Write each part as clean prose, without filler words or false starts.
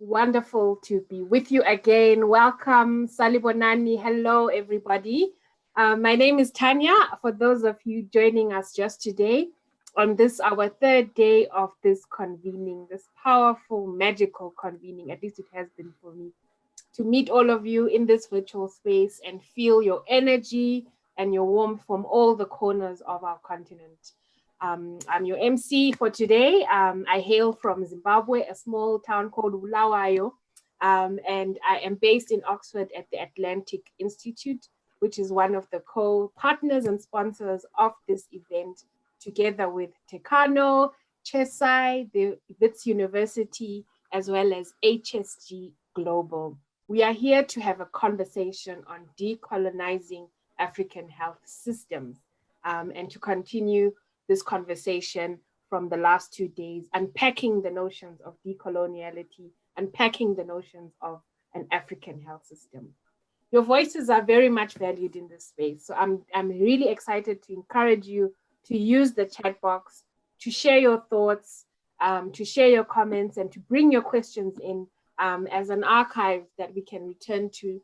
Wonderful to be with you again. Welcome, Salibonani. Hello, everybody. My name is Tanya. For those of you joining us just today on this, our third day of this convening, this powerful, magical convening, at least it has been for me, to meet all of you in this virtual space and feel your energy and your warmth from all the corners of our continent. I'm your MC for today. I hail from Zimbabwe, a small town called Bulawayo, and I am based in Oxford at the Atlantic Institute, which is one of the co-partners and sponsors of this event, together with Tekano, Chesai, the Wits University, as well as HSG Global. We are here to have a conversation on decolonizing African health systems and to continue this conversation from the last 2 days, unpacking the notions of decoloniality, unpacking the notions of an African health system. Your voices are very much valued in this space. So I'm really excited to encourage you to use the chat box, to share your thoughts, to share your comments, and to bring your questions in as an archive that we can return to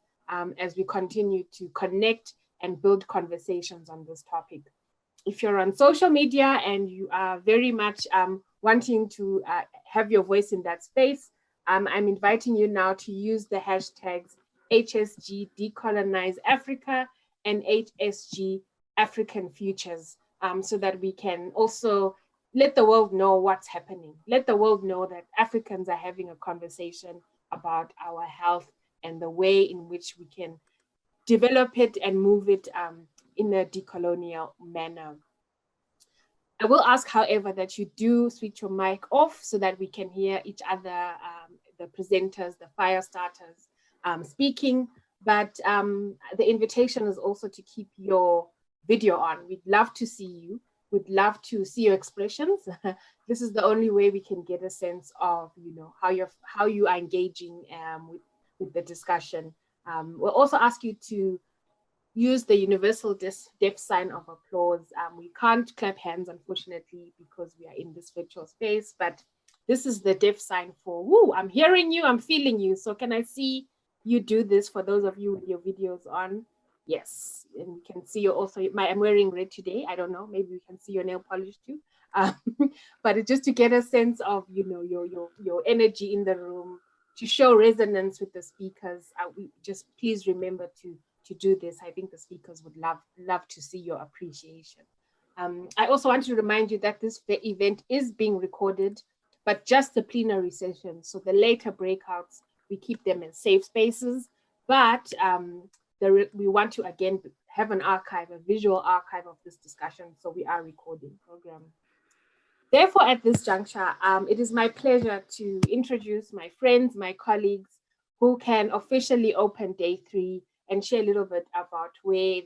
as we continue to connect and build conversations on this topic. If you're on social media and you are very much wanting to have your voice in that space, I'm inviting you now to use the hashtags HSG Decolonize Africa and HSG African Futures so that we can also let the world know what's happening. Let the world know that Africans are having a conversation about our health and the way in which we can develop it and move it in a decolonial manner. I will ask, however, that you do switch your mic off so that we can hear each other, the presenters, the fire starters speaking. But the invitation is also to keep your video on. We'd love to see you. We'd love to see your expressions. This is the only way we can get a sense of, how you are engaging with the discussion. We'll also ask you to use the universal deaf sign of applause. We can't clap hands, unfortunately, because we are in this virtual space, but this is the deaf sign for, woo, I'm hearing you, I'm feeling you. So can I see you do this for those of you with your videos on? Yes, and you can see you also, I'm wearing red today. I don't know, maybe we can see your nail polish too. But it's just to get a sense of, your energy in the room, to show resonance with the speakers. Just please remember to do this. I think the speakers would love to see your appreciation. I also want to remind you that this event is being recorded, but just the plenary session. So the later breakouts, we keep them in safe spaces, but we want to again have an archive, a visual archive of this discussion. So we are recording program. Therefore, at this juncture, it is my pleasure to introduce my friends, my colleagues, who can officially open day 3 and share a little bit about where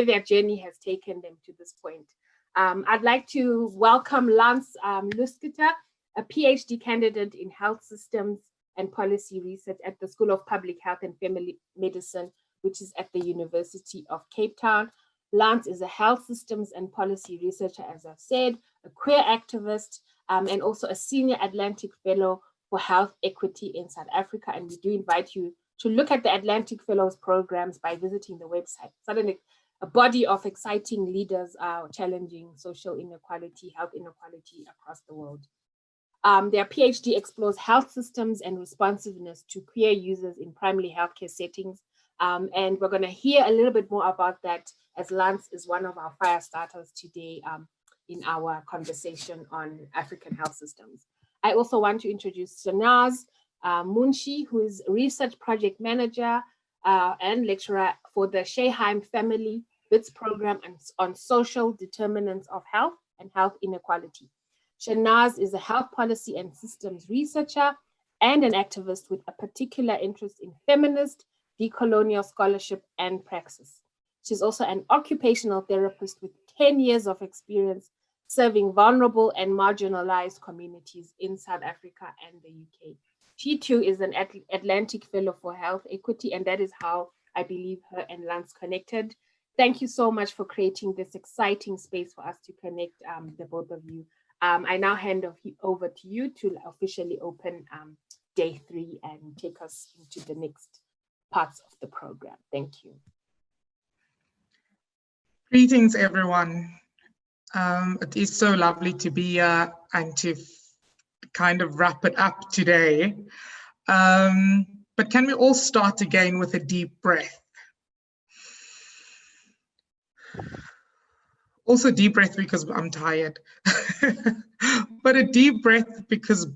their journey has taken them to this point. I'd like to welcome Lance LOUSKETIER, a PhD candidate in health systems and policy research at the School of Public Health and Family Medicine, which is at the University of Cape Town. Lance is a health systems and policy researcher, as I've said, a queer activist, and also a senior Atlantic Fellow for Health Equity in South Africa. And we do invite you to look at the Atlantic Fellows programs by visiting the website. Suddenly, a body of exciting leaders are challenging social inequality, health inequality across the world. Their PhD explores health systems and responsiveness to queer users in primary healthcare settings. And we're going to hear a little bit more about that, as Lance is one of our fire starters today in our conversation on African health systems. I also want to introduce SHEHNAZ MUNSHI, who is research project manager and lecturer for the Shayheim Family Wits program on social determinants of health and health inequality. SHEHNAZ is a health policy and systems researcher and an activist with a particular interest in feminist, decolonial scholarship and praxis. She's also an occupational therapist with 10 years of experience serving vulnerable and marginalized communities in South Africa and the UK. She too is an Atlantic Fellow for Health Equity, and that is how I believe her and Lance connected. Thank you so much for creating this exciting space for us to connect the both of you. I now hand over to you to officially open day 3 and take us into the next parts of the program. Thank you. Greetings, everyone. It is so lovely to be here and to kind of wrap it up today. But can we all start again with a deep breath? Also deep breath because I'm tired, but a deep breath because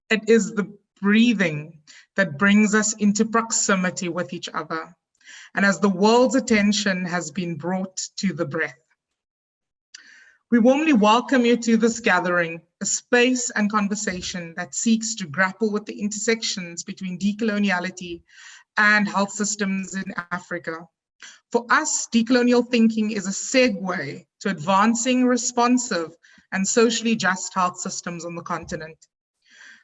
it is the breathing that brings us into proximity with each other. And as the world's attention has been brought to the breath, we warmly welcome you to this gathering, a space and conversation that seeks to grapple with the intersections between decoloniality and health systems in Africa. For us, decolonial thinking is a segue to advancing responsive and socially just health systems on the continent.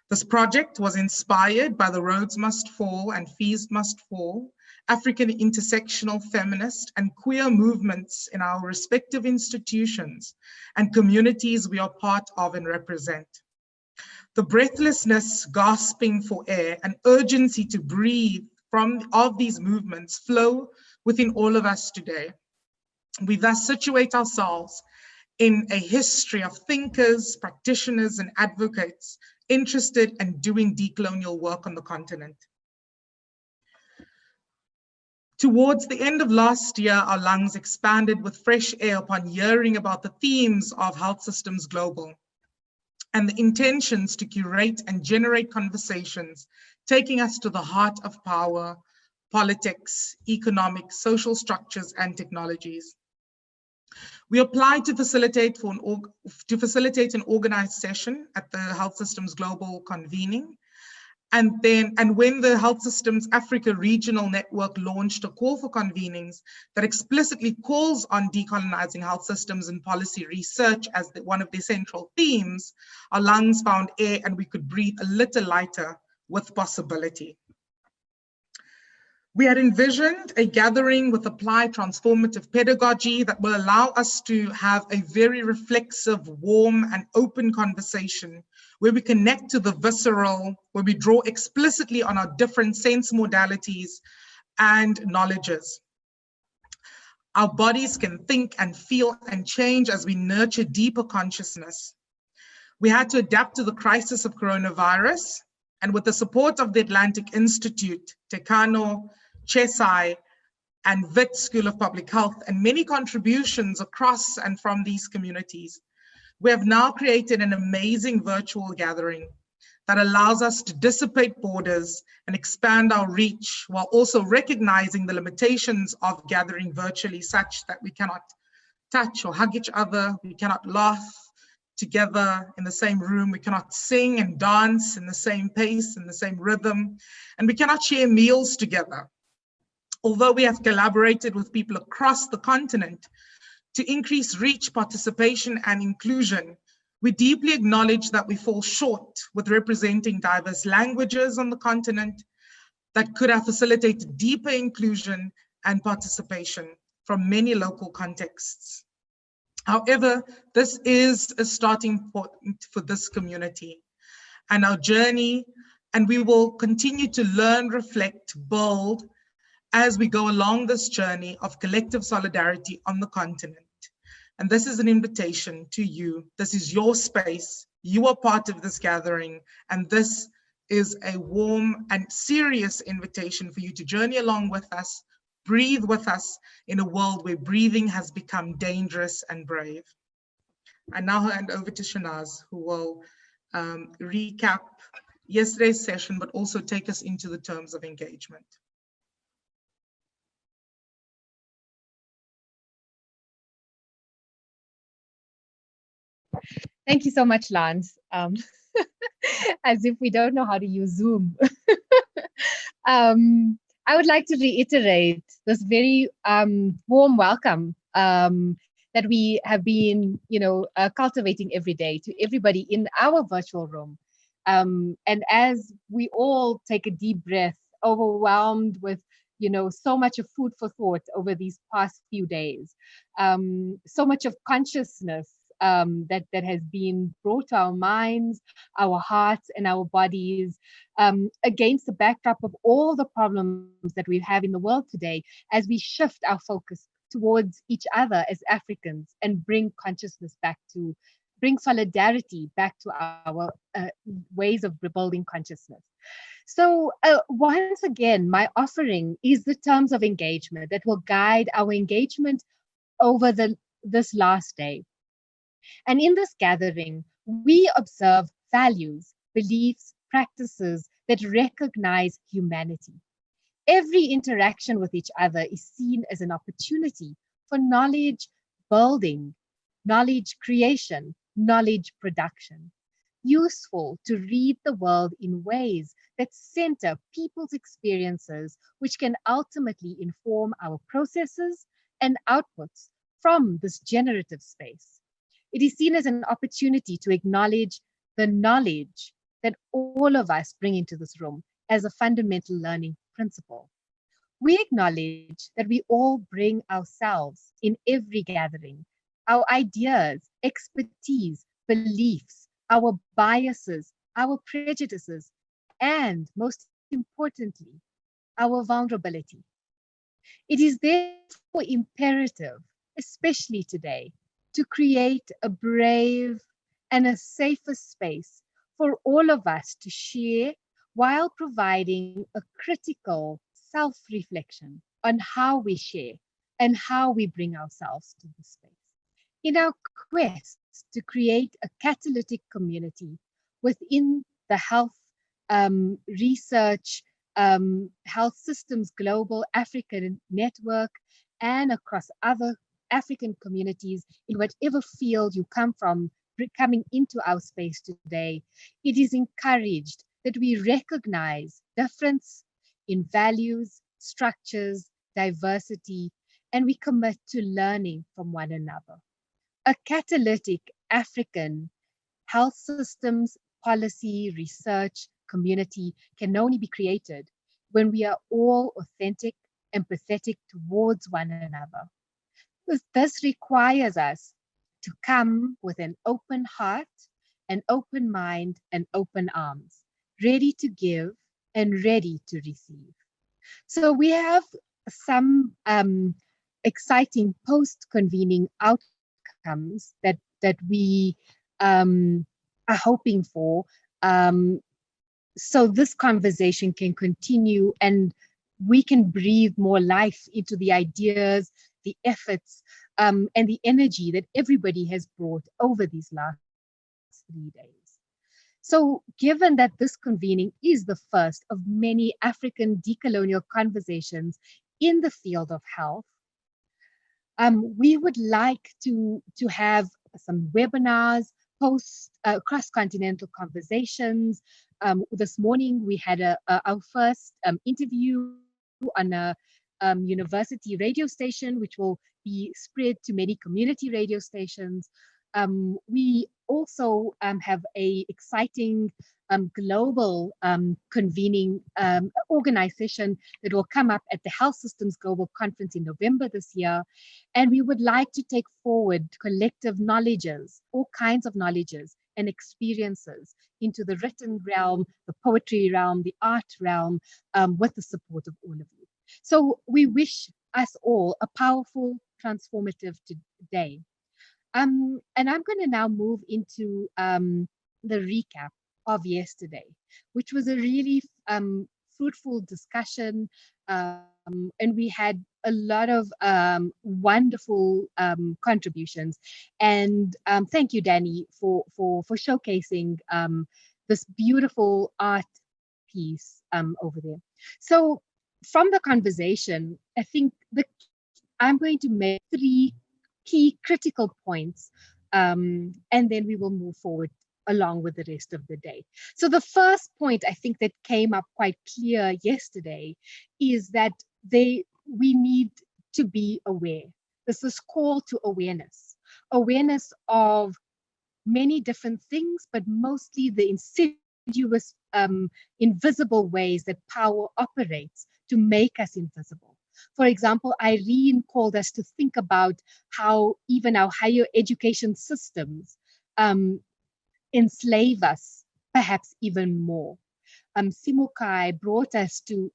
This project was inspired by the Roads Must Fall and Fees Must Fall, African intersectional feminist and queer movements in our respective institutions and communities we are part of and represent. The breathlessness, gasping for air, and urgency to breathe of these movements flow within all of us today. We thus situate ourselves in a history of thinkers, practitioners, and advocates interested in doing decolonial work on the continent. Towards the end of last year, our lungs expanded with fresh air upon hearing about the themes of Health Systems Global and the intentions to curate and generate conversations, taking us to the heart of power, politics, economic, social structures, and technologies. We applied to facilitate an organized session at the Health Systems Global Convening. And when the Health Systems Africa Regional Network launched a call for convenings that explicitly calls on decolonizing health systems and policy research as one of the central themes, our lungs found air and we could breathe a little lighter with possibility. We had envisioned a gathering with applied transformative pedagogy that will allow us to have a very reflexive, warm, and open conversation where we connect to the visceral, where we draw explicitly on our different sense modalities and knowledges. Our bodies can think and feel and change as we nurture deeper consciousness. We had to adapt to the crisis of coronavirus, and with the support of the Atlantic Institute, Tekano, CHESAI, and Wits School of Public Health, and many contributions across and from these communities, we have now created an amazing virtual gathering that allows us to dissipate borders and expand our reach while also recognizing the limitations of gathering virtually, such that we cannot touch or hug each other, we cannot laugh together in the same room, we cannot sing and dance in the same pace, in the same rhythm, and we cannot share meals together. Although we have collaborated with people across the continent to increase reach, participation, and inclusion, we deeply acknowledge that we fall short with representing diverse languages on the continent that could have facilitated deeper inclusion and participation from many local contexts. However, this is a starting point for this community and our journey, and we will continue to learn, reflect, build, as we go along this journey of collective solidarity on the continent. And this is an invitation to you. This is your space. You are part of this gathering. And this is a warm and serious invitation for you to journey along with us, breathe with us in a world where breathing has become dangerous and brave. I now hand over to SHEHNAZ, who will recap yesterday's session, but also take us into the terms of engagement. Thank you so much, Lance. As if we don't know how to use Zoom. I would like to reiterate this very warm welcome that we have been, cultivating every day to everybody in our virtual room. And as we all take a deep breath, overwhelmed with, so much of food for thought over these past few days, so much of consciousness that has been brought to our minds, our hearts, and our bodies against the backdrop of all the problems that we have in the world today, as we shift our focus towards each other as Africans and bring solidarity back to our ways of rebuilding consciousness. So once again, my offering is the terms of engagement that will guide our engagement over this last day. And in this gathering, we observe values, beliefs, practices that recognize humanity. Every interaction with each other is seen as an opportunity for knowledge building, knowledge creation, knowledge production. Useful to read the world in ways that center people's experiences, which can ultimately inform our processes and outputs from this generative space. It is seen as an opportunity to acknowledge the knowledge that all of us bring into this room as a fundamental learning principle. We acknowledge that we all bring ourselves in every gathering, our ideas, expertise, beliefs, our biases, our prejudices, and most importantly, our vulnerability. It is therefore imperative, especially today, to create a brave and a safer space for all of us to share while providing a critical self-reflection on how we share and how we bring ourselves to the space. In our quest to create a catalytic community within the health research, health systems global African network, and across other African communities in whatever field you come from, coming into our space today, it is encouraged that we recognize difference in values, structures, diversity, and we commit to learning from one another. A catalytic African health systems, policy, research, community can only be created when we are all authentic, empathetic towards one another. This requires us to come with an open heart, an open mind, and open arms, ready to give and ready to receive. So we have some exciting post-convening outcomes that we are hoping for. So this conversation can continue and we can breathe more life into the ideas, the efforts, and the energy that everybody has brought over these last 3 days. So given that this convening is the first of many African decolonial conversations in the field of health, we would like to have some webinars, cross-continental conversations. This morning we had our first interview on a university radio station, which will be spread to many community radio stations. We also have a exciting global convening organization that will come up at the Health Systems Global Conference in November this year. And we would like to take forward collective knowledges, all kinds of knowledges and experiences into the written realm, the poetry realm, the art realm, with the support of all of you. So we wish us all a powerful, transformative day. And I'm going to now move into the recap of yesterday, which was a really fruitful discussion. And we had a lot of wonderful contributions. And thank you, Danny, for showcasing this beautiful art piece over there. So from the conversation, I think I'm going to make 3 key critical points, and then we will move forward along with the rest of the day. So the first point I think that came up quite clear yesterday is that we need to be aware. This is call to awareness of many different things, but mostly the insidious, invisible ways that power operates to make us invisible, For example, Irene called us to think about how even our higher education systems enslave us, perhaps even more. Simukai brought us to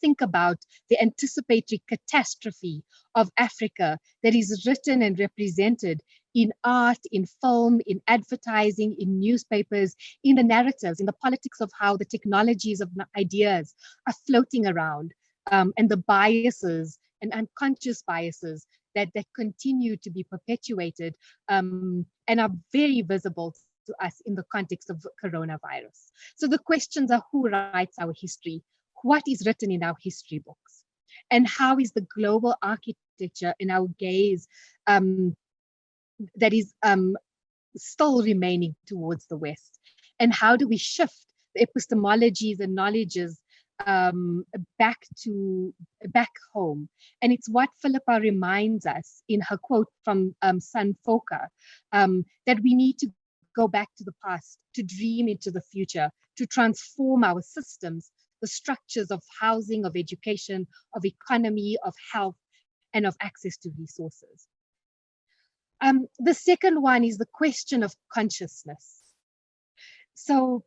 think about the anticipatory catastrophe of Africa that is written and represented in art, in film, in advertising, in newspapers, in the narratives, in the politics of how the technologies of ideas are floating around, and the biases and unconscious biases that continue to be perpetuated and are very visible to us in the context of coronavirus. So the questions are: who writes our history? What is written in our history books? And how is the global architecture in our gaze that is still remaining towards the West? And how do we shift the epistemologies and knowledges back home? And it's what Philippa reminds us in her quote from Sun Foka, that we need to go back to the past, to dream into the future, to transform our systems, the structures of housing, of education, of economy, of health, and of access to resources. The second one is the question of consciousness. So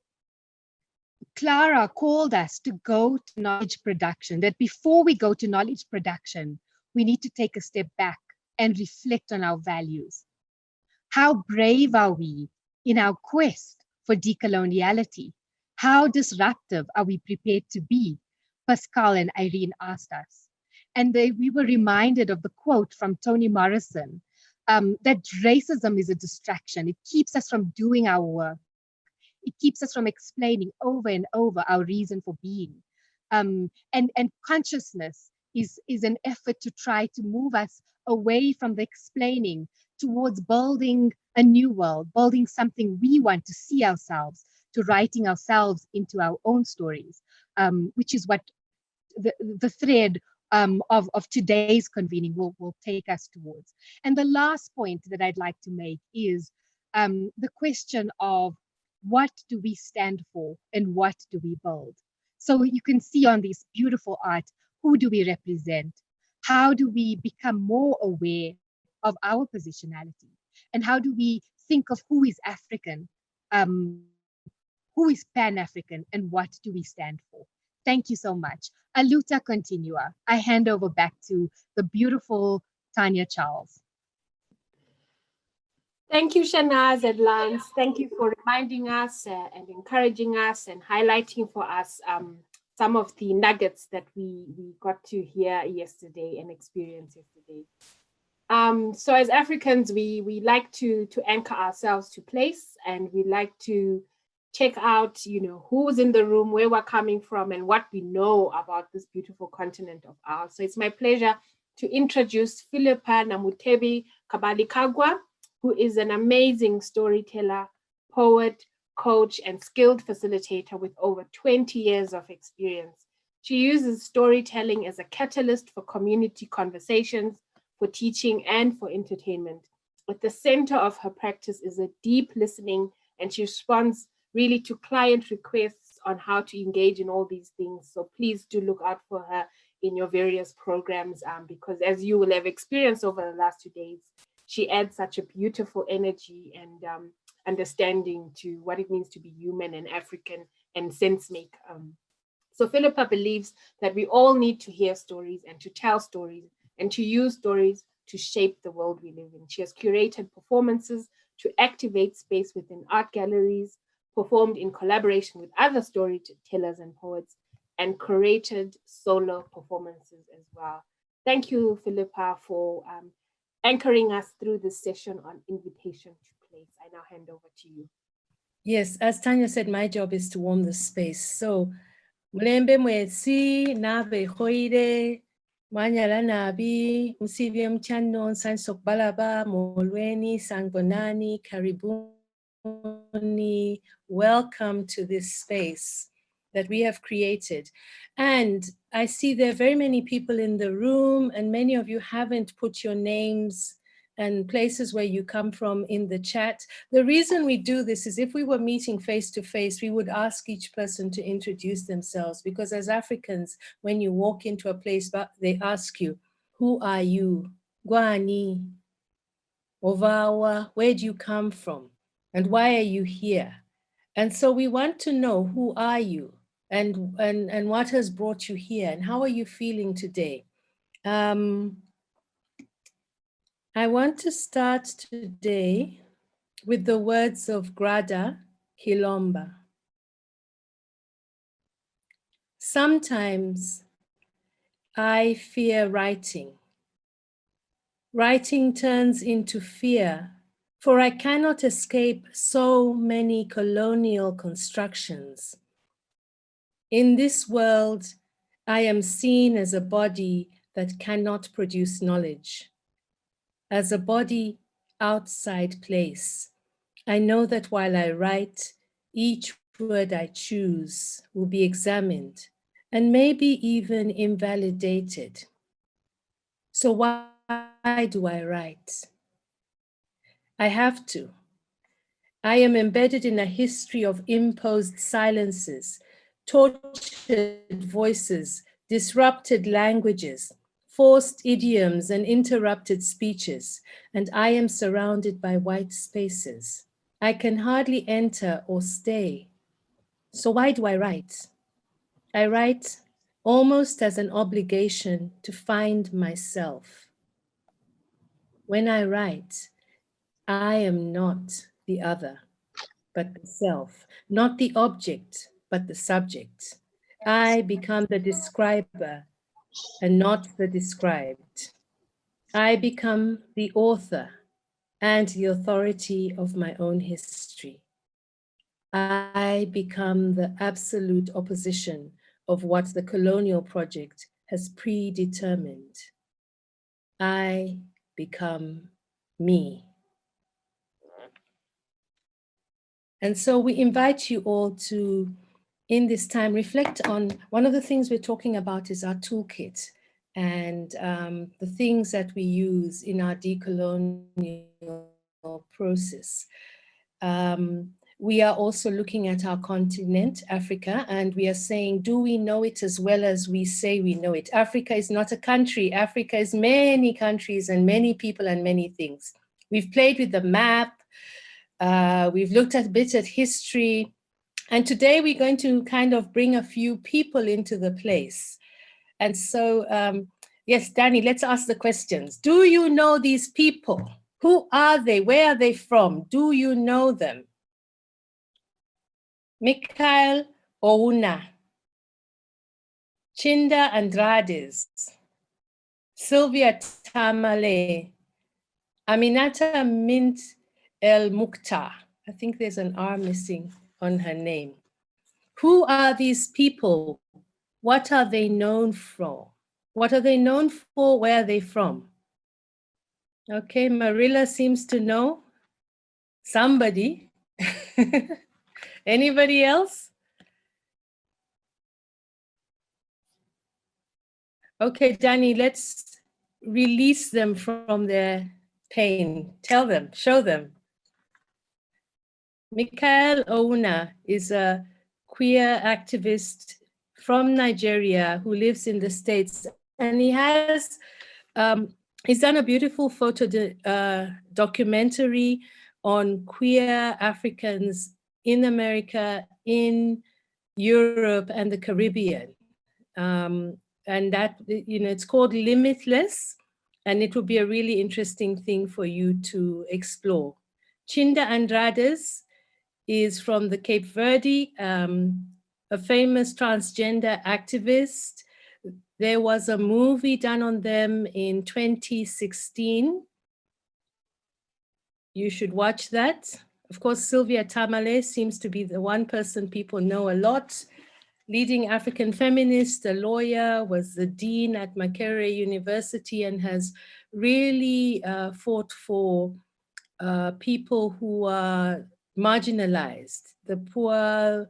Clara called us to go to knowledge production, that before we go to knowledge production, we need to take a step back and reflect on our values. How brave are we in our quest for decoloniality? How disruptive are we prepared to be? Pascal and Irene asked us. And we were reminded of the quote from Toni Morrison, that racism is a distraction. It keeps us from doing our work. It keeps us from explaining over and over our reason for being. And consciousness is an effort to try to move us away from the explaining towards building a new world, building something we want to see ourselves, to writing ourselves into our own stories, which is what the thread of today's convening will take us towards. And the last point that I'd like to make is the question of what do we stand for and what do we build? So you can see on this beautiful art, who do we represent? How do we become more aware of our positionality? And how do we think of who is African, who is Pan-African, and what do we stand for? Thank you so much. Aluta continua. I hand over back to the beautiful Tanya Charles. Thank you, SHEHNAZ and Lance. Thank you for reminding us and encouraging us and highlighting for us some of the nuggets that we got to hear yesterday and experience yesterday. So as Africans, we like to anchor ourselves to place, and we like to check out, who's in the room, where we're coming from, and what we know about this beautiful continent of ours. So it's my pleasure to introduce PHILIPPA NAMUTEBI KABALI-KAGWA, who is an amazing storyteller, poet, coach, and skilled facilitator with over 20 years of experience. She uses storytelling as a catalyst for community conversations, for teaching, and for entertainment. At the center of her practice is a deep listening, and she responds really to client requests on how to engage in all these things. So please do look out for her in your various programs, because as you will have experienced over the last 2 days, she adds such a beautiful energy and understanding to what it means to be human and African and sense make. So Philippa believes that we all need to hear stories and to tell stories and to use stories to shape the world we live in. She has curated performances to activate space within art galleries, performed in collaboration with other storytellers and poets, and curated solo performances as well. Thank you, Philippa, for anchoring us through this session on invitation to place. I now hand over to you. Yes, as Tanya said, my job is to warm the space. So, mulembe mwezi nabe hoire mwanyala nabi musivye mchano sansok balaba molweni sangbonani karibuni. Welcome to this space that we have created. And I see there are very many people in the room, and many of you haven't put your names and places where you come from in the chat. The reason we do this is if we were meeting face to face, we would ask each person to introduce themselves, because as Africans, when you walk into a place, they ask you, who are you? Gwani, Ovawa, where do you come from? And why are you here? And so we want to know, who are you? And what has brought you here? And how are you feeling today? I want to start today with the words of Grada Hilomba. Sometimes I fear writing. Writing turns into fear, for I cannot escape so many colonial constructions. In this world, I am seen as a body that cannot produce knowledge. As a body outside place, I know that while I write, each word I choose will be examined and maybe even invalidated. So why do I write? I have to. I am embedded in a history of imposed silences, tortured voices, disrupted languages, forced idioms and interrupted speeches, and I am surrounded by white spaces. I can hardly enter or stay. So why do I write? I write almost as an obligation to find myself. When I write, I am not the other, but the self, not the object, but the subject. I become the describer and not the described. I become the author and the authority of my own history. I become the absolute opposition of what the colonial project has predetermined. I become me. And so we invite you all to, in this time, reflect on one of the things we're talking about is our toolkit and the things that we use in our decolonial process. We are also looking at our continent, Africa, and we are saying, do we know it as well as we say we know it? Africa is not a country. Africa is many countries and many people and many things. We've played with the map. We've looked a bit at history. And today we're going to kind of bring a few people into the place. And so, yes, Danny, let's ask the questions. Do you know these people? Who are they? Where are they from? Do you know them? Mikhail Ouna, Chinda Andrades, Sylvia Tamale, Aminata Mint El Mukhtar. I think there's an R missing on her name. Who are these people? What are they known for? What are they known for? Where are they from? Okay, Marilla seems to know somebody. Anybody else? Okay, Danny, let's release them from their pain. Tell them, show them. Mikhail Ouna is a queer activist from Nigeria who lives in the States, and he has he's done a beautiful documentary on queer Africans in America, in Europe, and the Caribbean. And that, you know, it's called Limitless, and it will be a really interesting thing for you to explore. Chinda Andrades is from the Cape Verde, a famous transgender activist. There was a movie done on them in 2016. You should watch that. Of course, Sylvia Tamale seems to be the one person people know a lot. Leading African feminist, a lawyer, was the dean at Makerere University and has really fought for people who are marginalized, the poor,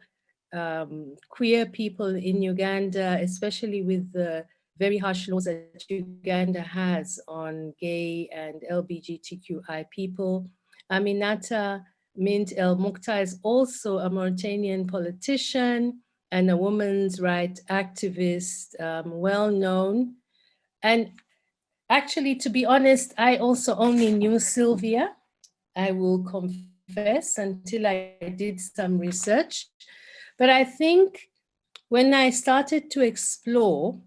queer people in Uganda, especially with the very harsh laws that Uganda has on gay and LGBTQI people. Aminata Mint El Mukhtar is also a Mauritanian politician and a women's rights activist, well known. And actually, to be honest, I also only knew Sylvia, I will confess, until I did some research. But I think when I started to explore,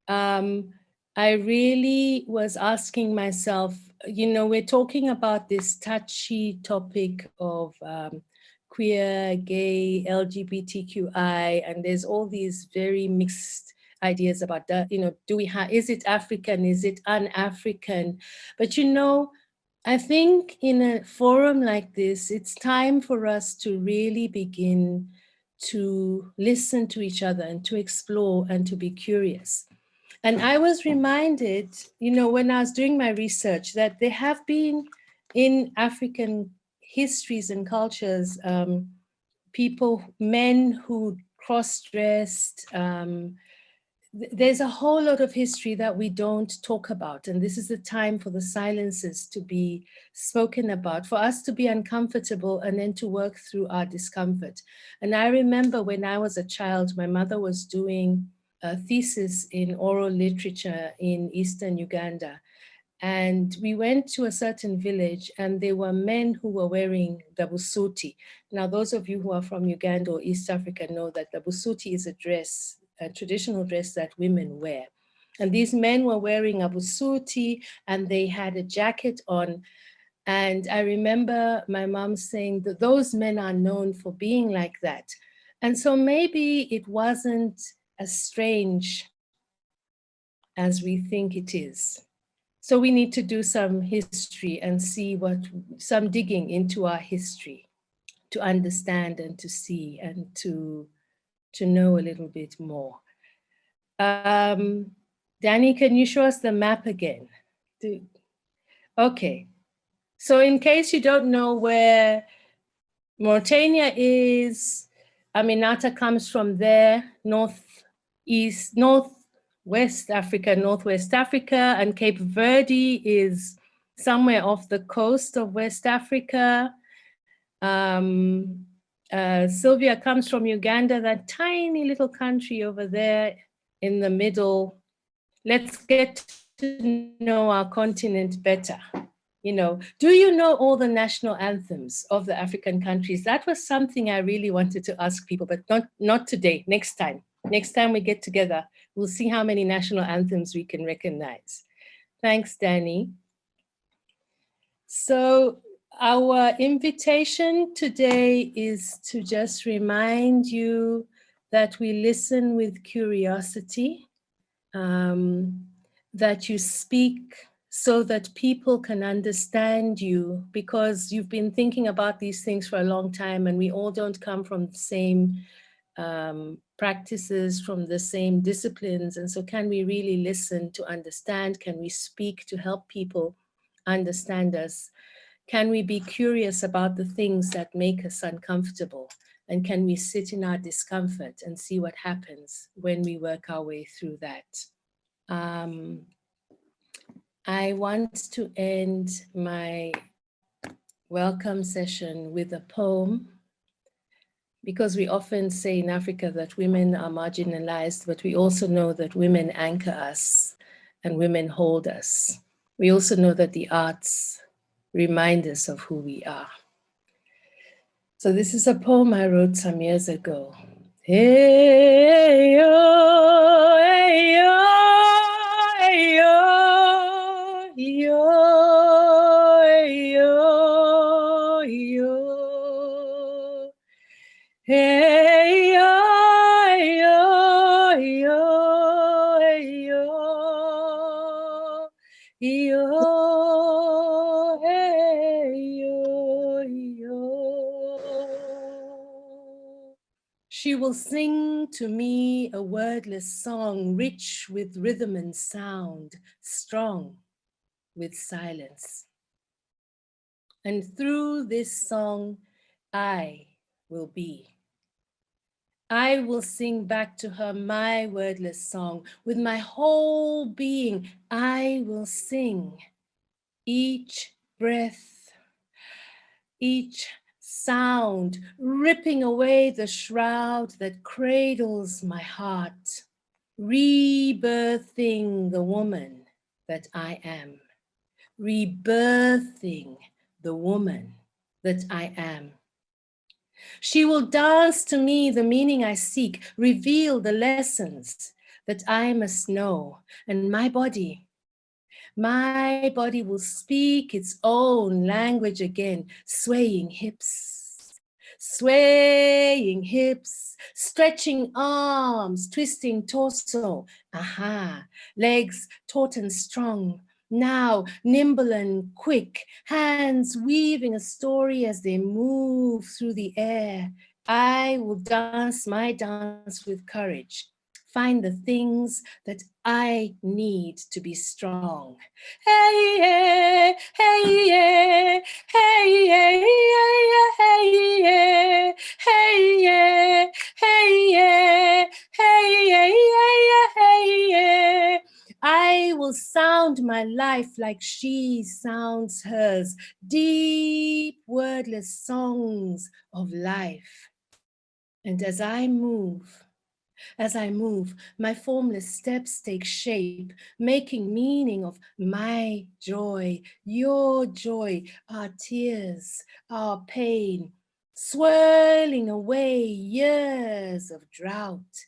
I really was asking myself, you know, we're talking about this touchy topic of queer, gay, LGBTQI, and there's all these very mixed ideas about that, you know, is it African, is it un-African? But you know, I think in a forum like this, it's time for us to really begin to listen to each other and to explore and to be curious. And I was reminded, you know, when I was doing my research, that there have been in African histories and cultures, people, men who cross-dressed. There's a whole lot of history that we don't talk about. And this is the time for the silences to be spoken about, for us to be uncomfortable and then to work through our discomfort. And I remember when I was a child, my mother was doing a thesis in oral literature in Eastern Uganda. And we went to a certain village and there were men who were wearing the busuti. Now, those of you who are from Uganda or East Africa know that the busuti is a dress, a traditional dress that women wear. And these men were wearing a busuti and they had a jacket on. And I remember my mom saying that those men are known for being like that. And so maybe it wasn't as strange as we think it is. So we need to do some history and see some digging into our history to understand and to see and to know a little bit more. Danny, can you show us the map again? Okay, so in case you don't know where Mauritania is, Aminata comes from there, West Africa, Northwest Africa, and Cape Verde is somewhere off the coast of West Africa. Sylvia comes from Uganda, that tiny little country over there in the middle. Let's get to know our continent better. You know, do you know all the national anthems of the African countries? That was something I really wanted to ask people, but not today, next time. Next time we get together, we'll see how many national anthems we can recognize. Thanks, Danny. So our invitation today is to just remind you that we listen with curiosity, that you speak so that people can understand you, because you've been thinking about these things for a long time and we all don't come from the same practices, from the same disciplines. And so can we really listen to understand? Can we speak to help people understand us? Can we be curious about the things that make us uncomfortable? And can we sit in our discomfort and see what happens when we work our way through that? I want to end my welcome session with a poem, because we often say in Africa that women are marginalized, but we also know that women anchor us and women hold us. We also know that the arts remind us of who we are. So this is a poem I wrote some years ago. Hey, yo, hey, yo, hey, yo, yo, hey, yo, yo. Hey, yo, yo, yo, hey, yo, yo, hey, yo, yo. She will sing to me a wordless song, rich with rhythm and sound, strong with silence. And through this song, I will be. I will sing back to her my wordless song. With my whole being, I will sing. Each breath, each sound, ripping away the shroud that cradles my heart, rebirthing the woman that I am, rebirthing the woman that I am. She will dance to me the meaning I seek, reveal the lessons that I must know, and my body will speak its own language again, swaying hips, stretching arms, twisting torso, legs taut and strong, now nimble and quick, hands weaving a story as they move through the air. I will dance my dance with courage, find the things that I need to be strong. Hey, yeah, hey, yeah, hey, yeah, hey, yeah, hey, yeah, hey, yeah, hey, yeah, hey, yeah. I will sound my life like she sounds hers, deep wordless songs of life. And as I move, my formless steps take shape, making meaning of my joy, your joy, our tears, our pain, swirling away years of drought.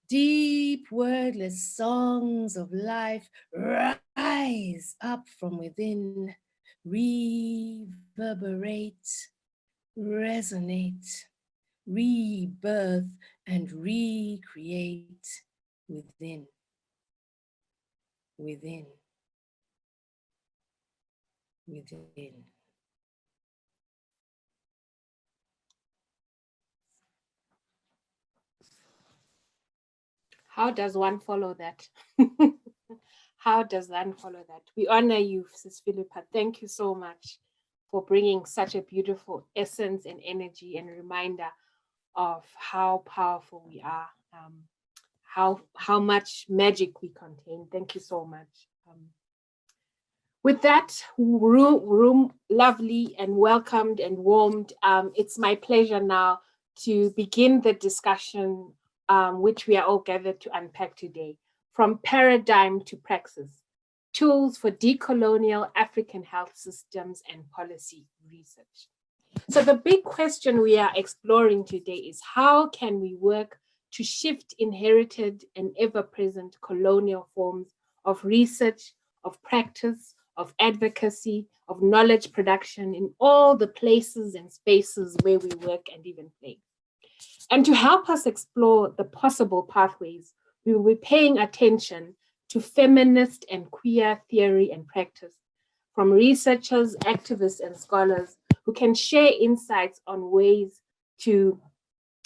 Deep wordless songs of life rise up from within, reverberate, resonate, rebirth and recreate within. How does one follow that? How does one follow that? We honor you, Sis Philippa. Thank you so much for bringing such a beautiful essence and energy and reminder of how powerful we are, how much magic we contain. Thank you so much. With that, room lovely and welcomed and warmed, it's my pleasure now to begin the discussion which we are all gathered to unpack today. From paradigm to praxis, tools for decolonial African health systems and policy research. So the big question we are exploring today is how can we work to shift inherited and ever-present colonial forms of research, of practice, of advocacy, of knowledge production in all the places and spaces where we work and even play. And to help us explore the possible pathways, we will be paying attention to feminist and queer theory and practice from researchers, activists, and scholars who can share insights on ways to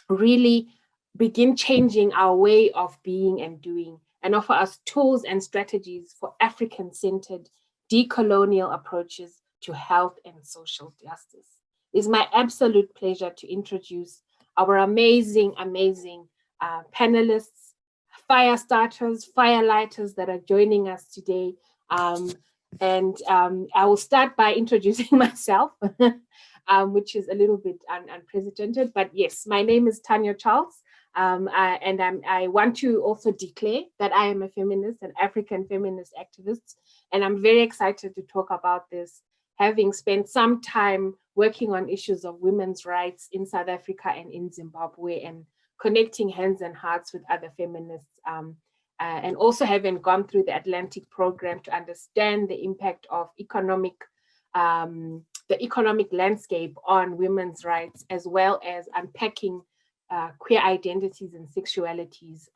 really begin changing our way of being and doing, and offer us tools and strategies for African-centered decolonial approaches to health and social justice. It's my absolute pleasure to introduce our amazing panelists, fire starters, firelighters that are joining us today. I will start by introducing myself, which is a little bit unprecedented, but yes, my name is Tanya Charles, I want to also declare that I am a feminist, an African feminist activist, and I'm very excited to talk about this, having spent some time working on issues of women's rights in South Africa and in Zimbabwe, and connecting hands and hearts with other feminists, and also having gone through the Atlantic program to understand the impact of the economic landscape on women's rights, as well as unpacking queer identities and sexualities,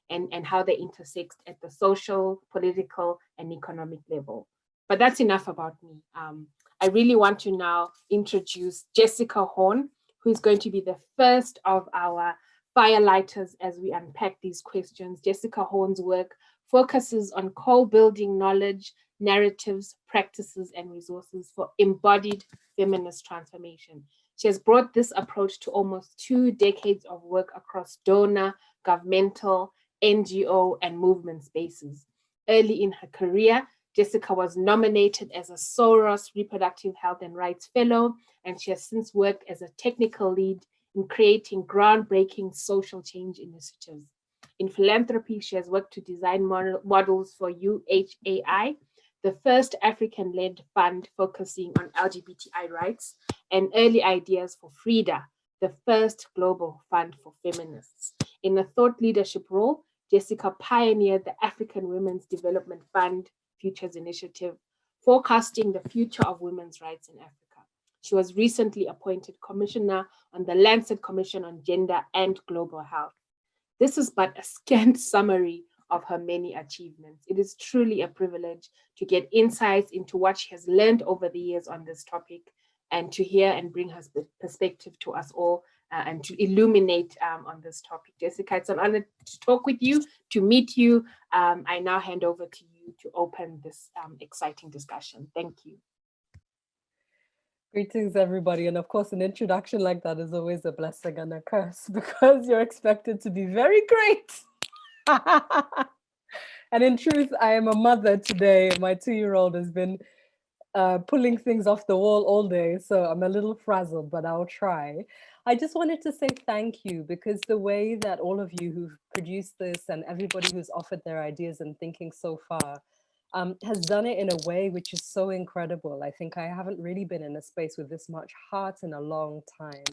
and how they intersect at the social, political, and economic level. But that's enough about me. I really want to now introduce Jessica Horn, who is going to be the first of our firelighters as we unpack these questions. Jessica Horn's work focuses on co-building knowledge, narratives, practices, and resources for embodied feminist transformation. She has brought this approach to almost 2 decades of work across donor, governmental, NGO, and movement spaces. Early in her career, Jessica was nominated as a Soros Reproductive Health and Rights Fellow, and she has since worked as a technical lead in creating groundbreaking social change initiatives. In philanthropy, she has worked to design models for UHAI, the first African-led fund focusing on LGBTI rights, and early ideas for Frida, the first global fund for feminists. In a thought leadership role, Jessica pioneered the African Women's Development Fund Futures Initiative, forecasting the future of women's rights in Africa. She was recently appointed Commissioner on the Lancet Commission on Gender and Global Health. This is but a scant summary of her many achievements. It is truly a privilege to get insights into what she has learned over the years on this topic, and to hear and bring her perspective to us all and to illuminate on this topic. Jessica, it's an honor to talk with you, to meet you. I now hand over to you to open this exciting discussion. Thank you. Greetings, everybody. And of course, an introduction like that is always a blessing and a curse because you're expected to be very great. And in truth, I am a mother today. My 2-year-old has been pulling things off the wall all day. So I'm a little frazzled, but I'll try. I just wanted to say thank you, because the way that all of you who've produced this and everybody who's offered their ideas and thinking so far has done it in a way which is so incredible. I think I haven't really been in a space with this much heart in a long time.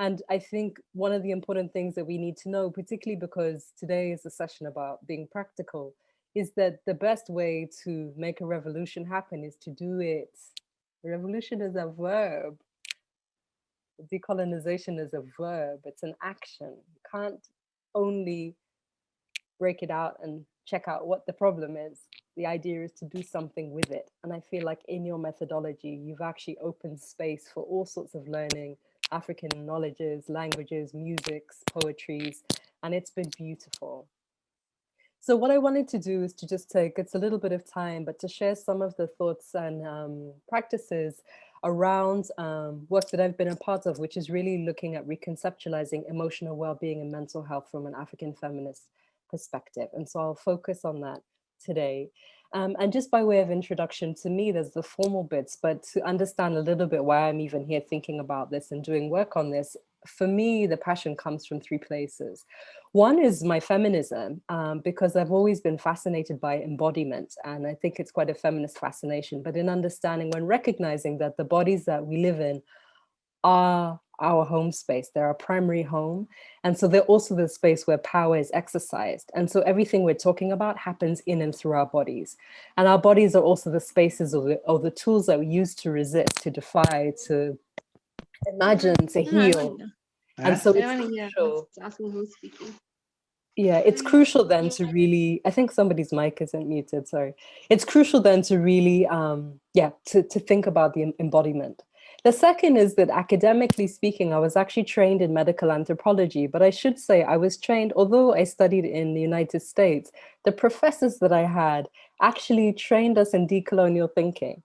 And I think one of the important things that we need to know, particularly because today is a session about being practical, is that the best way to make a revolution happen is to do it. A revolution is a verb. Decolonization is a verb. It's an action. You can't only break it out and check out what the problem is. The idea is to do something with it. And I feel like in your methodology, you've actually opened space for all sorts of learning, African knowledges, languages, musics, poetries, and it's been beautiful. So what I wanted to do is to just take, it's a little bit of time, but to share some of the thoughts and practices around work that I've been a part of, which is really looking at reconceptualizing emotional well-being and mental health from an African feminist perspective. And so I'll focus on that today. And just by way of introduction, to me, there's the formal bits, but to understand a little bit why I'm even here thinking about this and doing work on this, for me, the passion comes from 3 places. One is my feminism, because I've always been fascinated by embodiment, and I think it's quite a feminist fascination, but in understanding, when recognizing that the bodies that we live in are our home space, they're our primary home. And so they're also the space where power is exercised. And so everything we're talking about happens in and through our bodies. And our bodies are also the spaces or the tools that we use to resist, to defy, to imagine, to heal. And so it's crucial. Yeah, it's crucial then to really, I think somebody's mic isn't muted, sorry. It's crucial then to really, to think about the embodiment. The second is that academically speaking, I was actually trained in medical anthropology, but I should say I was trained, although I studied in the United States, the professors that I had actually trained us in decolonial thinking.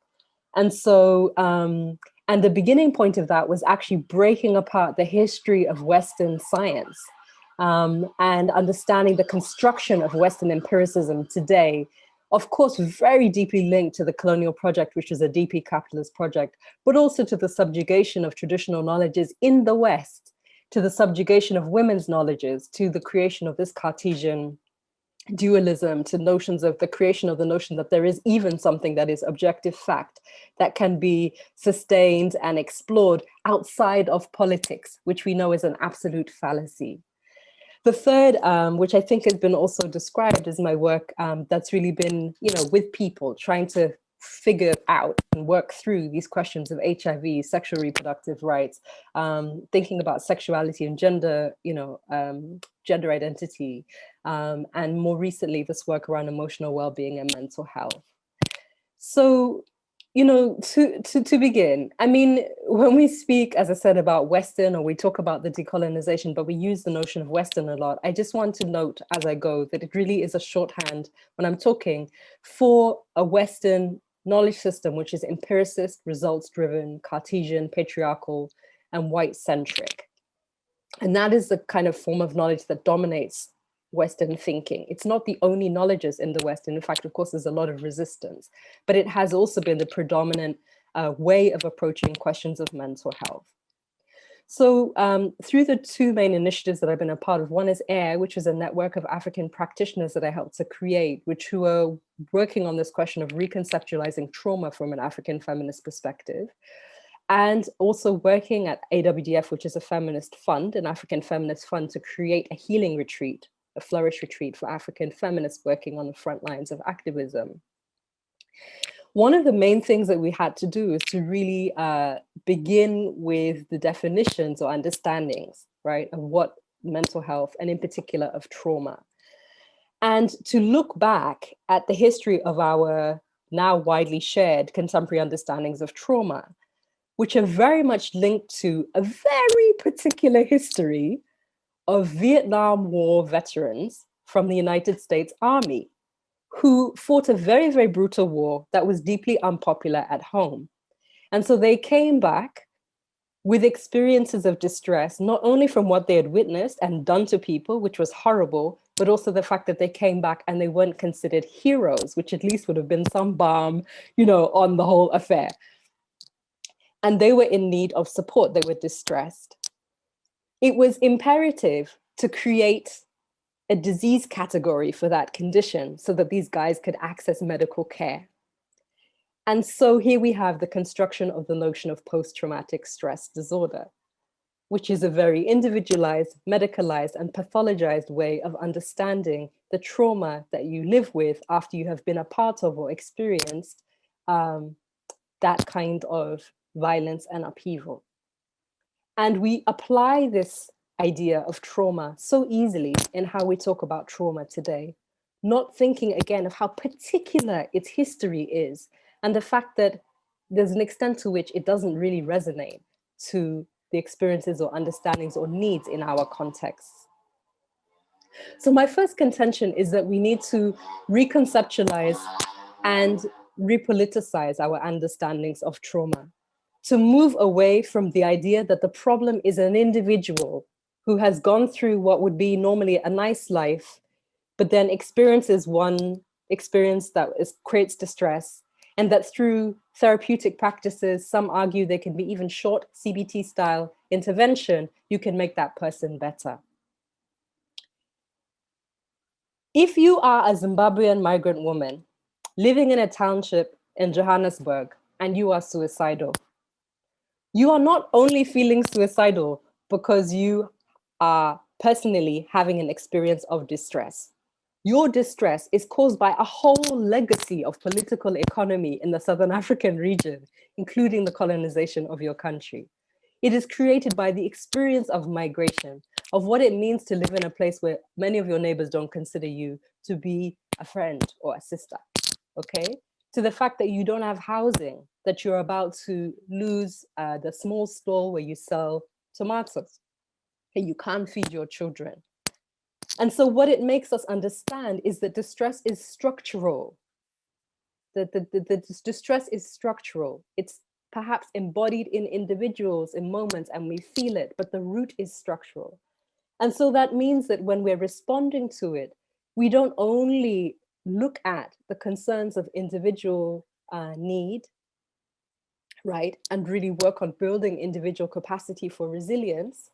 And so, and the beginning point of that was actually breaking apart the history of Western science and understanding the construction of Western empiricism today. Of course, very deeply linked to the colonial project, which is a deeply capitalist project, but also to the subjugation of traditional knowledges in the West, to the subjugation of women's knowledges, to the creation of this Cartesian dualism, to notions of the creation of the notion that there is even something that is objective fact that can be sustained and explored outside of politics, which we know is an absolute fallacy. The third, which I think has been also described, is my work that's really been, with people trying to figure out and work through these questions of HIV, sexual reproductive rights, thinking about sexuality and gender, gender identity, and more recently, this work around emotional well-being and mental health. So, to begin, I mean, when we speak, as I said, about Western, or we talk about the decolonization, but we use the notion of Western a lot, I just want to note as I go that it really is a shorthand when I'm talking for a Western knowledge system, which is empiricist, results-driven, Cartesian, patriarchal, and white-centric. And that is the kind of form of knowledge that dominates Western thinking. It's not the only knowledges in the West. And in fact, of course, there's a lot of resistance, but it has also been the predominant way of approaching questions of mental health. So through the two main initiatives that I've been a part of, one is AIR, which is a network of African practitioners that I helped to create, who are working on this question of reconceptualizing trauma from an African feminist perspective, and also working at AWDF, which is a feminist fund, an African feminist fund, to create a healing retreat, a flourish retreat for African feminists working on the front lines of activism. One of the main things that we had to do is to really begin with the definitions or understandings, right, of what mental health, and in particular of trauma. And to look back at the history of our now widely shared contemporary understandings of trauma, which are very much linked to a very particular history of Vietnam War veterans from the United States Army, who fought a very, very brutal war that was deeply unpopular at home. And so they came back with experiences of distress, not only from what they had witnessed and done to people, which was horrible, but also the fact that they came back and they weren't considered heroes, which at least would have been some balm, you know, on the whole affair. And they were in need of support, they were distressed. It was imperative to create a disease category for that condition so that these guys could access medical care. And so here we have the construction of the notion of post-traumatic stress disorder, which is a very individualized, medicalized, and pathologized way of understanding the trauma that you live with after you have been a part of or experienced that kind of violence and upheaval. And we apply this idea of trauma so easily in how we talk about trauma today, not thinking again of how particular its history is and the fact that there's an extent to which it doesn't really resonate to the experiences or understandings or needs in our contexts. So my first contention is that we need to reconceptualize and repoliticize our understandings of trauma, to move away from the idea that the problem is an individual who has gone through what would be normally a nice life, but then experiences one experience that creates distress, and that through therapeutic practices, some argue they can be even short CBT style intervention, you can make that person better. If you are a Zimbabwean migrant woman living in a township in Johannesburg and you are suicidal, you are not only feeling suicidal because you are personally having an experience of distress. Your distress is caused by a whole legacy of political economy in the Southern African region, including the colonization of your country. It is created by the experience of migration, of what it means to live in a place where many of your neighbors don't consider you to be a friend or a sister, okay? To the fact that you don't have housing, that you're about to lose the small stall where you sell tomatoes, and you can't feed your children. And so what it makes us understand is that distress is structural. The distress is structural. It's perhaps embodied in individuals, in moments, and we feel it, but the root is structural. And so that means that when we're responding to it, we don't only look at the concerns of individual need, right, and really work on building individual capacity for resilience,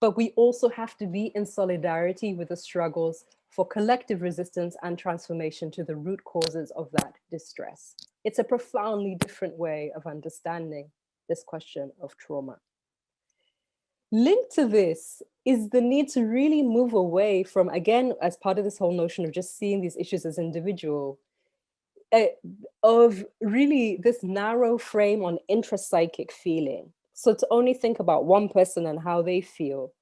but we also have to be in solidarity with the struggles for collective resistance and transformation to the root causes of that distress. It's a profoundly different way of understanding this question of trauma. Linked to this is the need to really move away from, again, as part of this whole notion of just seeing these issues as individual, of really this narrow frame on intrapsychic feeling. So to only think about one person and how they feel,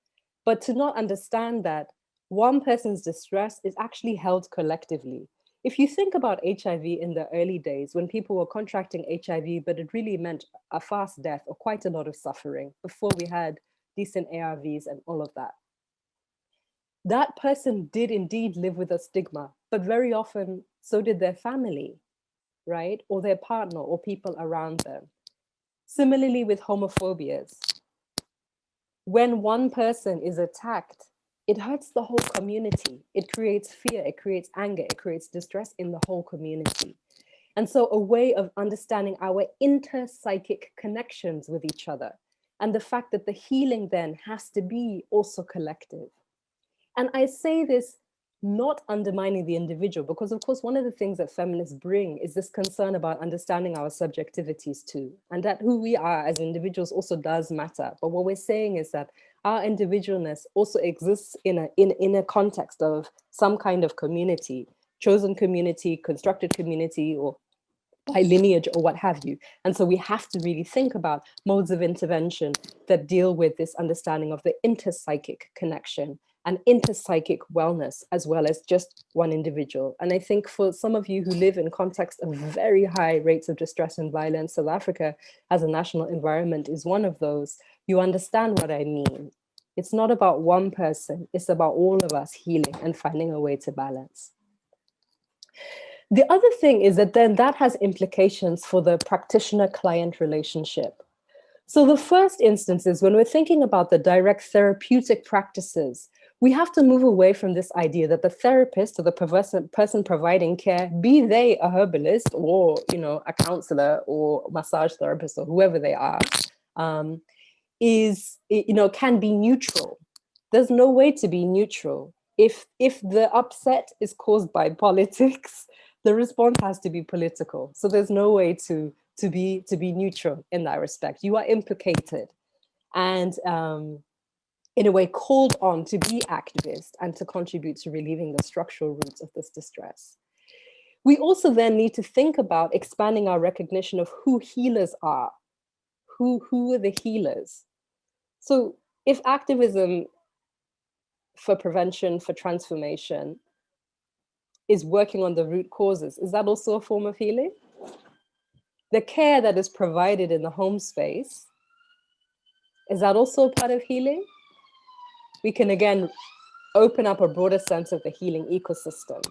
but to not understand that one person's distress is actually held collectively. If you think about HIV in the early days, when people were contracting HIV, but it really meant a fast death or quite a lot of suffering before we had decent ARVs and all of that. That person did indeed live with a stigma, but very often so did their family, right? Or their partner or people around them. Similarly with homophobias, when one person is attacked, it hurts the whole community. It creates fear, it creates anger, it creates distress in the whole community. And so a way of understanding our inter-psychic connections with each other, and the fact that the healing then has to be also collective. And I say this not undermining the individual, because of course, one of the things that feminists bring is this concern about understanding our subjectivities too, and that who we are as individuals also does matter. But what we're saying is that our individualness also exists in a context of some kind of community, chosen community, constructed community, or by lineage or what have you. And so we have to really think about modes of intervention that deal with this understanding of the interpsychic connection and interpsychic wellness, as well as just one individual. And I think for some of you who live in context of very high rates of distress and violence, South Africa as a national environment is one of those. You understand what I mean. It's not about one person, it's about all of us healing and finding a way to balance. The other thing is that then that has implications for the practitioner-client relationship. So the first instance is when we're thinking about the direct therapeutic practices, we have to move away from this idea that the therapist or the person providing care, be they a herbalist or, you know, a counselor or massage therapist or whoever they are, is, you know, can be neutral. There's no way to be neutral. If the upset is caused by politics, the response has to be political. So there's no way to be neutral in that respect. You are implicated and in a way called on to be activist and to contribute to relieving the structural roots of this distress. We also then need to think about expanding our recognition of who healers are. Who are the healers? So if activism for prevention, for transformation, is working on the root causes, is that also a form of healing? The care that is provided in the home space, is that also a part of healing? We can again open up a broader sense of the healing ecosystem.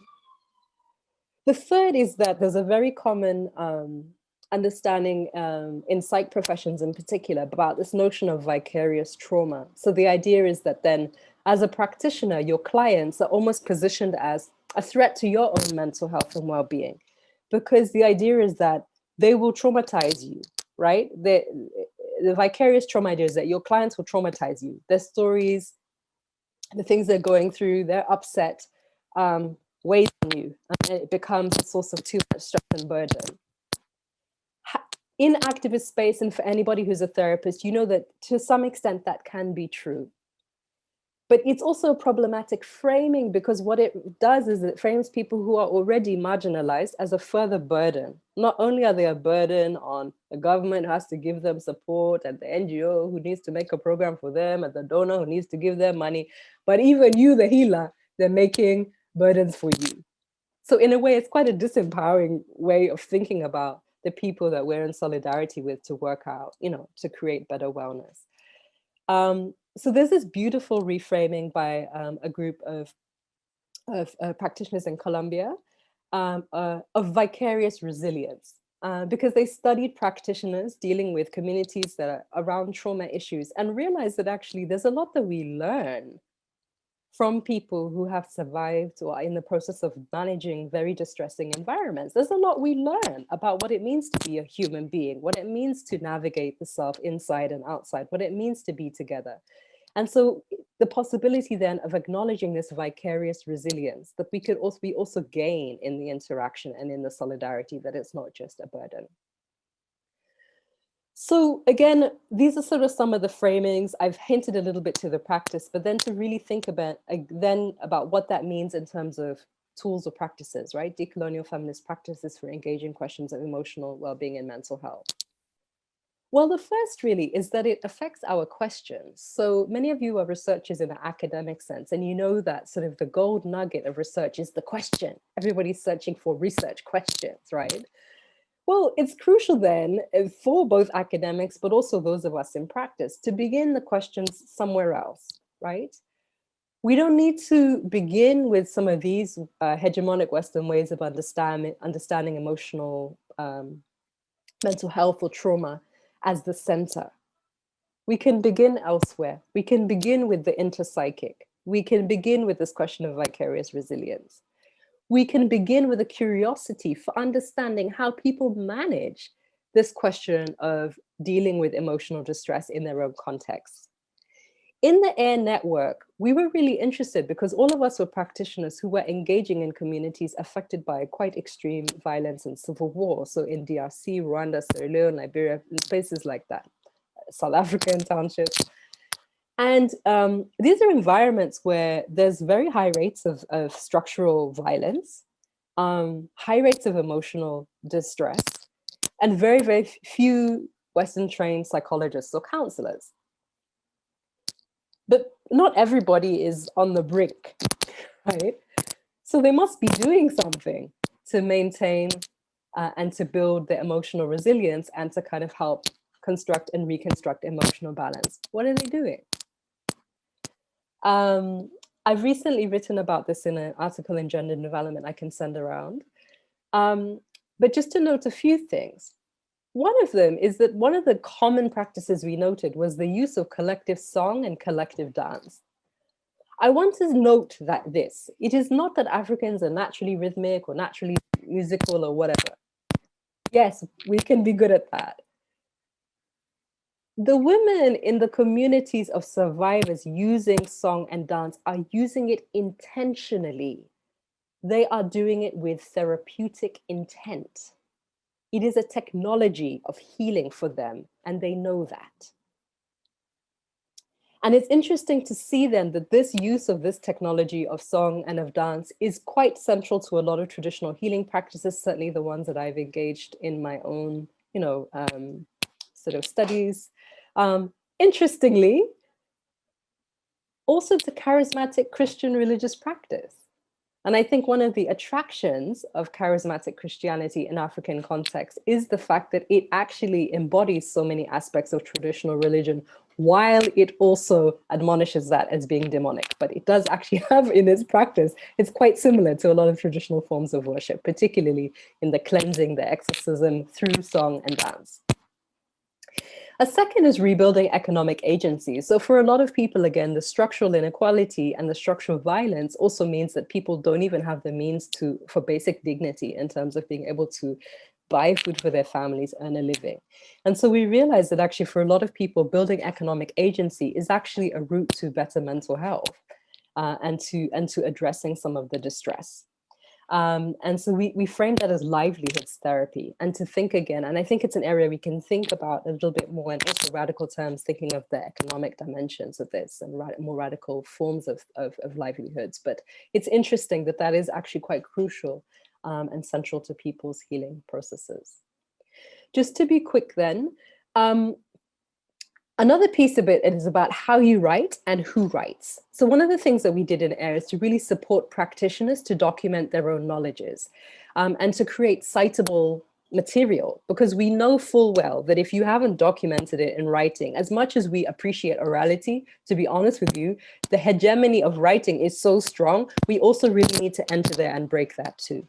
The third is that there's a very common understanding in psych professions in particular about this notion of vicarious trauma. So the idea is that then as a practitioner, your clients are almost positioned as a threat to your own mental health and well-being, because the idea is that they will traumatize you, right? The vicarious trauma idea is that your clients will traumatize you. Their stories, the things they're going through, they're upset, weighs on you, and it becomes a source of too much stress and burden. In activist space, and for anybody who's a therapist, you know that to some extent that can be true. But it's also a problematic framing, because what it does is it frames people who are already marginalized as a further burden. Not only are they a burden on the government who has to give them support, and the NGO who needs to make a program for them, and the donor who needs to give them money, but even you, the healer, they're making burdens for you. So in a way, it's quite a disempowering way of thinking about the people that we're in solidarity with to work out, you know, to create better wellness. So there's this beautiful reframing by a group of practitioners in Colombia of vicarious resilience, because they studied practitioners dealing with communities that are around trauma issues and realized that actually there's a lot that we learn from people who have survived or are in the process of managing very distressing environments. There's a lot we learn about what it means to be a human being, what it means to navigate the self inside and outside, what it means to be together. And so the possibility then of acknowledging this vicarious resilience that we also gain in the interaction and in the solidarity, that it's not just a burden. So again, these are sort of some of the framings. I've hinted a little bit to the practice, but then to really think about what that means in terms of tools or practices, right? Decolonial feminist practices for engaging questions of emotional well-being and mental health. Well, the first really is that it affects our questions. So many of you are researchers in an academic sense, and you know that sort of the gold nugget of research is the question. Everybody's searching for research questions, right? Well, it's crucial then for both academics, but also those of us in practice, to begin the questions somewhere else, right? We don't need to begin with some of these hegemonic Western ways of understanding emotional mental health or trauma as the center. We can begin elsewhere. We can begin with the interpsychic. We can begin with this question of vicarious resilience. We can begin with a curiosity for understanding how people manage this question of dealing with emotional distress in their own context. In the AIR network, we were really interested because all of us were practitioners who were engaging in communities affected by quite extreme violence and civil war. So in DRC, Rwanda, Sierra Leone, Liberia, places like that, South Africa and townships. And these are environments where there's very high rates of structural violence, high rates of emotional distress, and very, very few Western trained psychologists or counselors. But not everybody is on the brink, right? So they must be doing something to maintain and to build the emotional resilience and to kind of help construct and reconstruct emotional balance. What are they doing? I've recently written about this in an article in Gender Development I can send around. But just to note a few things. One of them is that one of the common practices we noted was the use of collective song and collective dance. I want to note that it is not that Africans are naturally rhythmic or naturally musical or whatever. Yes, we can be good at that. The women in the communities of survivors using song and dance are using it intentionally. They are doing it with therapeutic intent. It is a technology of healing for them, and they know that. And it's interesting to see then that this use of this technology of song and of dance is quite central to a lot of traditional healing practices, certainly the ones that I've engaged in my own, sort of studies. Interestingly, also to charismatic Christian religious practice. And I think one of the attractions of charismatic Christianity in African context is the fact that it actually embodies so many aspects of traditional religion, while it also admonishes that as being demonic. But it does actually have in its practice, it's quite similar to a lot of traditional forms of worship, particularly in the cleansing, the exorcism through song and dance. A second is rebuilding economic agency. So for a lot of people, again, the structural inequality and the structural violence also means that people don't even have the means for basic dignity in terms of being able to buy food for their families, earn a living. And so we realized that actually for a lot of people, building economic agency is actually a route to better mental health and to addressing some of the distress. And so we framed that as livelihoods therapy, and to think again, and I think it's an area we can think about a little bit more, and also radical terms, thinking of the economic dimensions of this and more radical forms of livelihoods. But it's interesting that that is actually quite crucial and central to people's healing processes. Just to be quick then, another piece of it is about how you write and who writes. So one of the things that we did in AIR is to really support practitioners to document their own knowledges and to create citable material, because we know full well that if you haven't documented it in writing, as much as we appreciate orality, to be honest with you, the hegemony of writing is so strong, we also really need to enter there and break that too.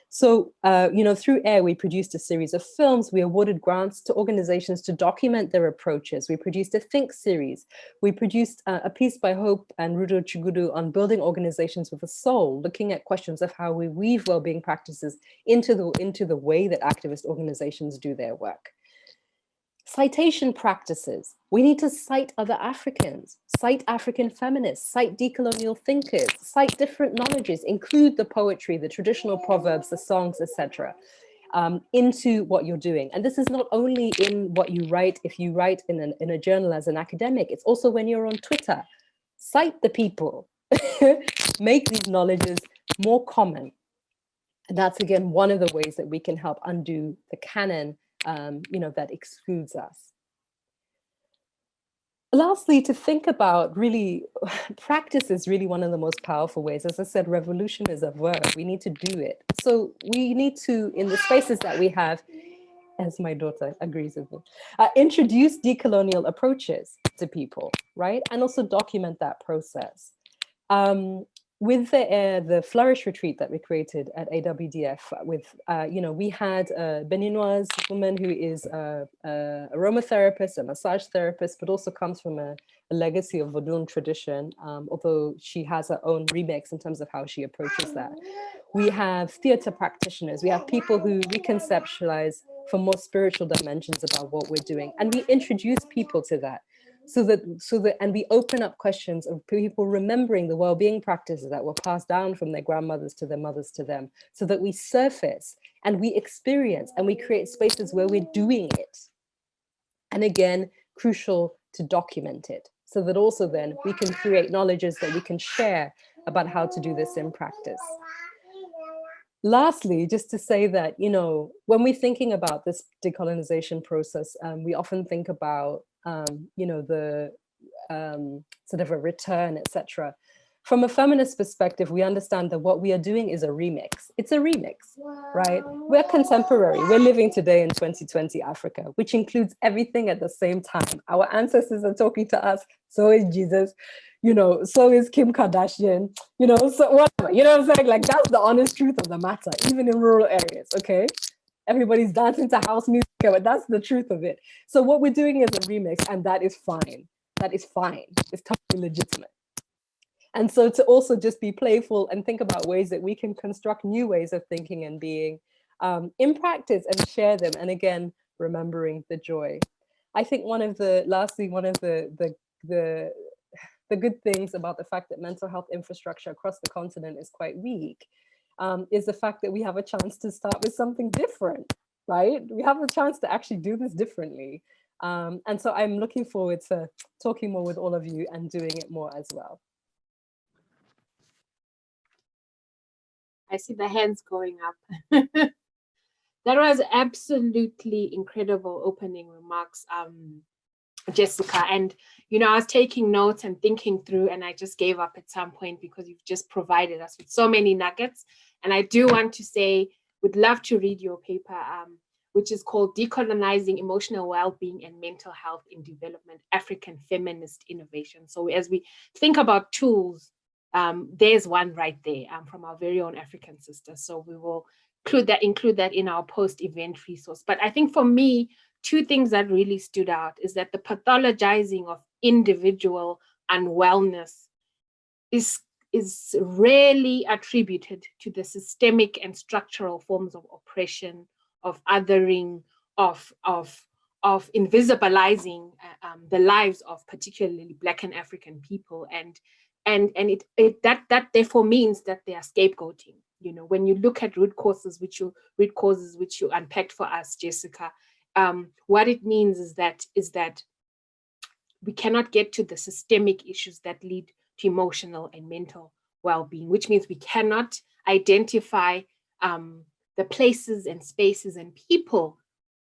So, through AIR, we produced a series of films. We awarded grants to organizations to document their approaches. We produced a Think series. We produced a piece by Hope and Rudo Chigudu on building organizations with a soul, looking at questions of how we weave well-being practices into the way that activist organizations do their work. Citation practices. We need to cite other Africans, cite African feminists, cite decolonial thinkers, cite different knowledges, include the poetry, the traditional proverbs, the songs, etc., into what you're doing. And this is not only in what you write, if you write in a journal as an academic, it's also when you're on Twitter. Cite the people, make these knowledges more common. And that's, again, one of the ways that we can help undo the canon that excludes us. Lastly, to think about really, practice is really one of the most powerful ways. As I said, revolution is a verb. We need to do it. So we need to, in the spaces that we have, as my daughter agrees with me, introduce decolonial approaches to people, right? And also document that process. with the Flourish retreat that we created at AWDF, with we had a Beninoise woman who is a aromatherapist, a massage therapist, but also comes from a legacy of Vodun tradition, although she has her own remix in terms of how she approaches that. We have theater practitioners, we have people who reconceptualize for more spiritual dimensions about what we're doing, and we introduce people to that. So that, and we open up questions of people remembering the well-being practices that were passed down from their grandmothers to their mothers to them, so that we surface and we experience and we create spaces where we're doing it. And again, crucial to document it, so that also then we can create knowledges that we can share about how to do this in practice. Lastly, just to say that, when we're thinking about this decolonization process, we often think about the sort of a return, etc. From a feminist perspective, we understand that what we are doing is a remix. It's a remix, right? We're contemporary. We're living today in 2020 Africa, which includes everything at the same time. Our ancestors are talking to us. So is Jesus, so is Kim Kardashian, so whatever, what I'm saying? Like, that's the honest truth of the matter, even in rural areas, okay? Everybody's dancing to house music, but that's the truth of it. So what we're doing is a remix, and that is fine. That is fine. It's totally legitimate. And so to also just be playful and think about ways that we can construct new ways of thinking and being in practice and share them. And again, remembering the joy. I think one of the good things about the fact that mental health infrastructure across the continent is quite weak is the fact that we have a chance to start with something different, right? We have a chance to actually do this differently. And so I'm looking forward to talking more with all of you and doing it more as well. I see the hands going up. That was absolutely incredible opening remarks, Jessica. And, I was taking notes and thinking through, and I just gave up at some point because you've just provided us with so many nuggets. And I do want to say, would love to read your paper, which is called Decolonizing Emotional Wellbeing and Mental Health in Development, African Feminist Innovation. So as we think about tools, there's one right there from our very own African sisters. So we will include that in our post-event resource. But I think for me, two things that really stood out is that the pathologizing of individual unwellness is rarely attributed to the systemic and structural forms of oppression, of othering, of invisibilizing the lives of particularly Black and African people, and that therefore means that they are scapegoating. When you look at root causes which you unpacked for us, Jessica, what it means is that we cannot get to the systemic issues that lead to emotional and mental well-being, which means we cannot identify the places and spaces and people,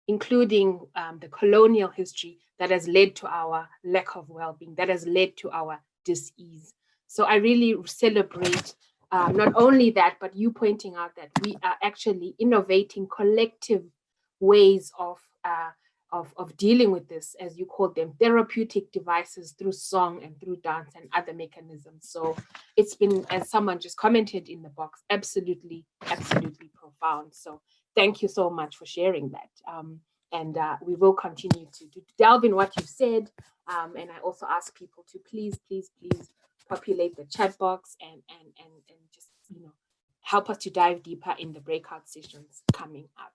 including the colonial history that has led to our lack of well-being, that has led to our dis-ease. So I really celebrate not only that, but you pointing out that we are actually innovating collective ways of dealing with this, as you call them, therapeutic devices through song and through dance and other mechanisms. So it's been, as someone just commented in the box, absolutely profound. So thank you so much for sharing that. And we will continue to delve in what you've said. And I also ask people to please populate the chat box and just help us to dive deeper in the breakout sessions coming up.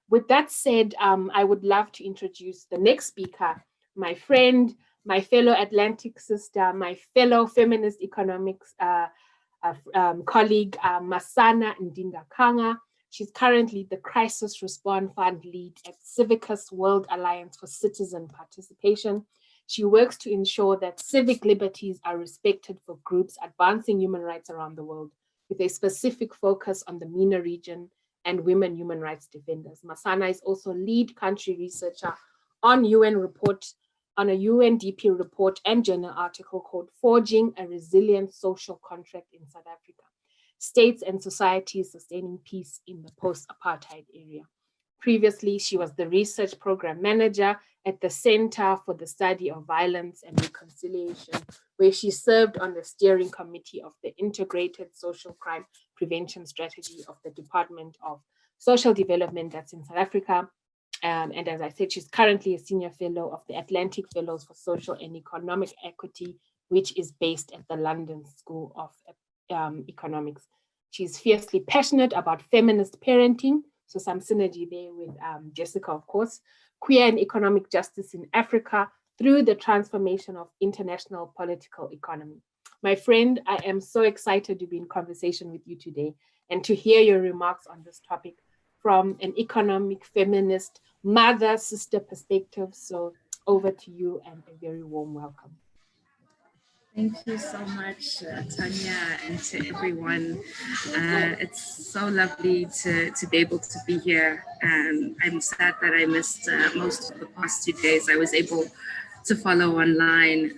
With that said, I would love to introduce the next speaker, my friend, my fellow Atlantic sister, my fellow feminist economics colleague, Masana Ndindakanga. She's currently the Crisis Response Fund lead at Civicus World Alliance for Citizen Participation. She works to ensure that civic liberties are respected for groups advancing human rights around the world, with a specific focus on the MENA region and women human rights defenders. Masana is also lead country researcher on a UNDP report and journal article called Forging a Resilient Social Contract in South Africa, States and Societies Sustaining Peace in the Post-Apartheid Area. Previously, she was the research program manager at the Center for the Study of Violence and Reconciliation where she served on the steering committee of the Integrated Social Crime Prevention Strategy of the Department of Social Development that's in South Africa. And as I said, she's currently a senior fellow of the Atlantic Fellows for Social and Economic Equity, which is based at the London School of Economics. She's fiercely passionate about feminist parenting, so some synergy there with Jessica, of course, queer and economic justice in Africa through the transformation of international political economy. My friend, I am so excited to be in conversation with you today and to hear your remarks on this topic from an economic, feminist, mother, sister perspective. So over to you and a very warm welcome. Thank you so much, Tanya, and to everyone. It's so lovely to be able to be here. And I'm sad that I missed most of the past 2 days. I was able to follow online.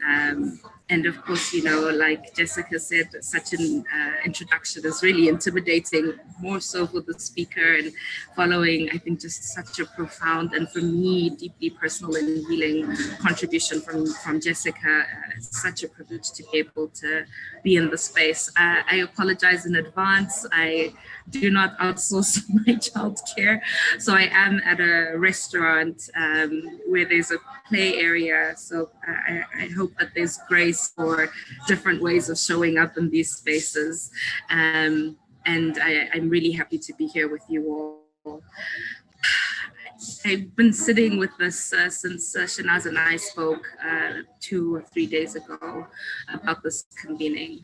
And of course, you know, like Jessica said, such an introduction is really intimidating, more so for the speaker, and following, I think, just such a profound and for me, deeply personal and healing contribution from Jessica. It's such a privilege to be able to be in the space. I apologize in advance. I do not outsource my childcare. So I am at a restaurant where there's a play area. So I hope that there's grace for different ways of showing up in these spaces. And I'm really happy to be here with you all. I've been sitting with this since SHEHNAZ and I spoke 2 or 3 days ago about this convening.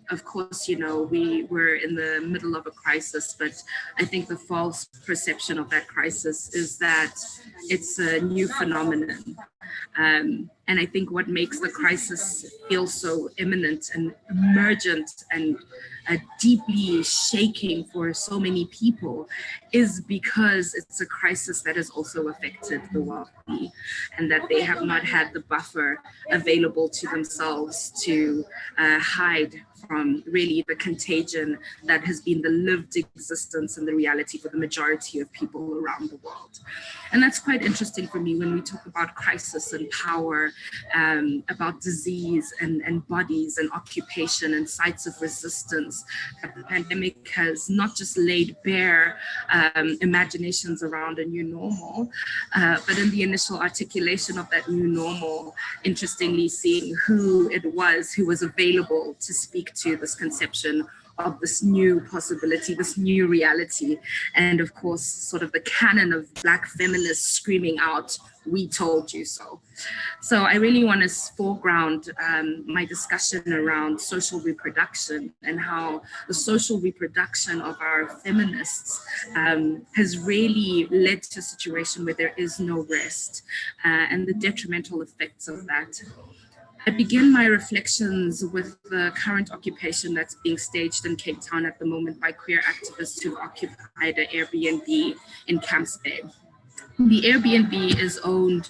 Of course, you know, we were in the middle of a crisis, but I think the false perception of that crisis is that it's a new phenomenon. And I think what makes the crisis feel so imminent and emergent and deeply shaking for so many people is because it's a crisis that has also affected the wealthy, and that they have not had the buffer available to themselves to hide from really the contagion that has been the lived existence and the reality for the majority of people around the world. And that's quite interesting for me when we talk about crisis and power, about disease and bodies and occupation and sites of resistance. The pandemic has not just laid bare imaginations around a new normal, but in the initial articulation of that new normal, interestingly seeing who it was who was available to speak to this conception of this new possibility, this new reality. And of course, sort of the canon of Black feminists screaming out, "We told you so." So I really want to foreground my discussion around social reproduction and how the social reproduction of our feminists has really led to a situation where there is no rest and the detrimental effects of that. I begin my reflections with the current occupation that's being staged in Cape Town at the moment by queer activists who've occupied an Airbnb in Camps Bay. The Airbnb is owned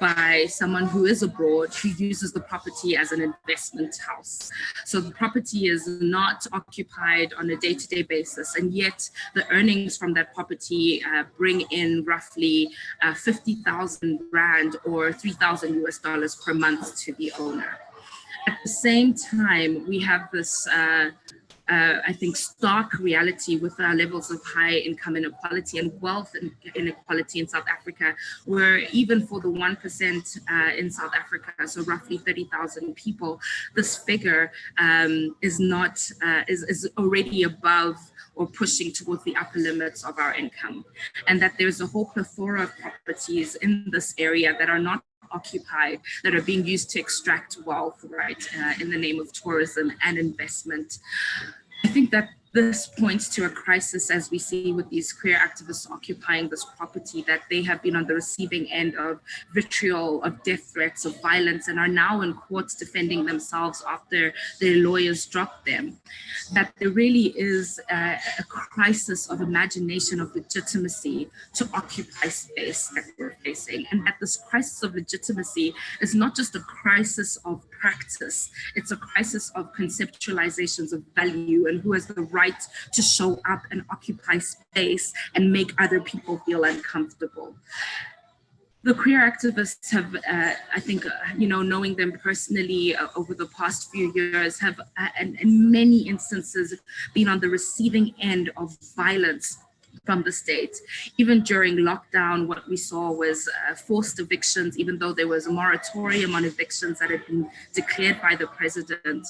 by someone who is abroad, who uses the property as an investment house. So the property is not occupied on a day-to-day basis, and yet the earnings from that property bring in roughly 50,000 Rand or $3,000 per month to the owner. At the same time, we have this I think stark reality with our levels of high income inequality and wealth inequality in South Africa, where even for the 1% in South Africa, so roughly 30,000 people, this figure is already above or pushing towards the upper limits of our income, and that there's a whole plethora of properties in this area that are not occupied, that are being used to extract wealth, right, in the name of tourism and investment. I think that this points to a crisis, as we see with these queer activists occupying this property, that they have been on the receiving end of vitriol, of death threats, of violence, and are now in courts defending themselves after their lawyers dropped them. That there really is a crisis of imagination, of legitimacy to occupy space that we're facing. And that this crisis of legitimacy is not just a crisis of practice, it's a crisis of conceptualizations of value and who has the right to show up and occupy space and make other people feel uncomfortable. The queer activists have, I think, knowing them personally over the past few years, have in many instances been on the receiving end of violence from the state. Even during lockdown, what we saw was forced evictions, even though there was a moratorium on evictions that had been declared by the president,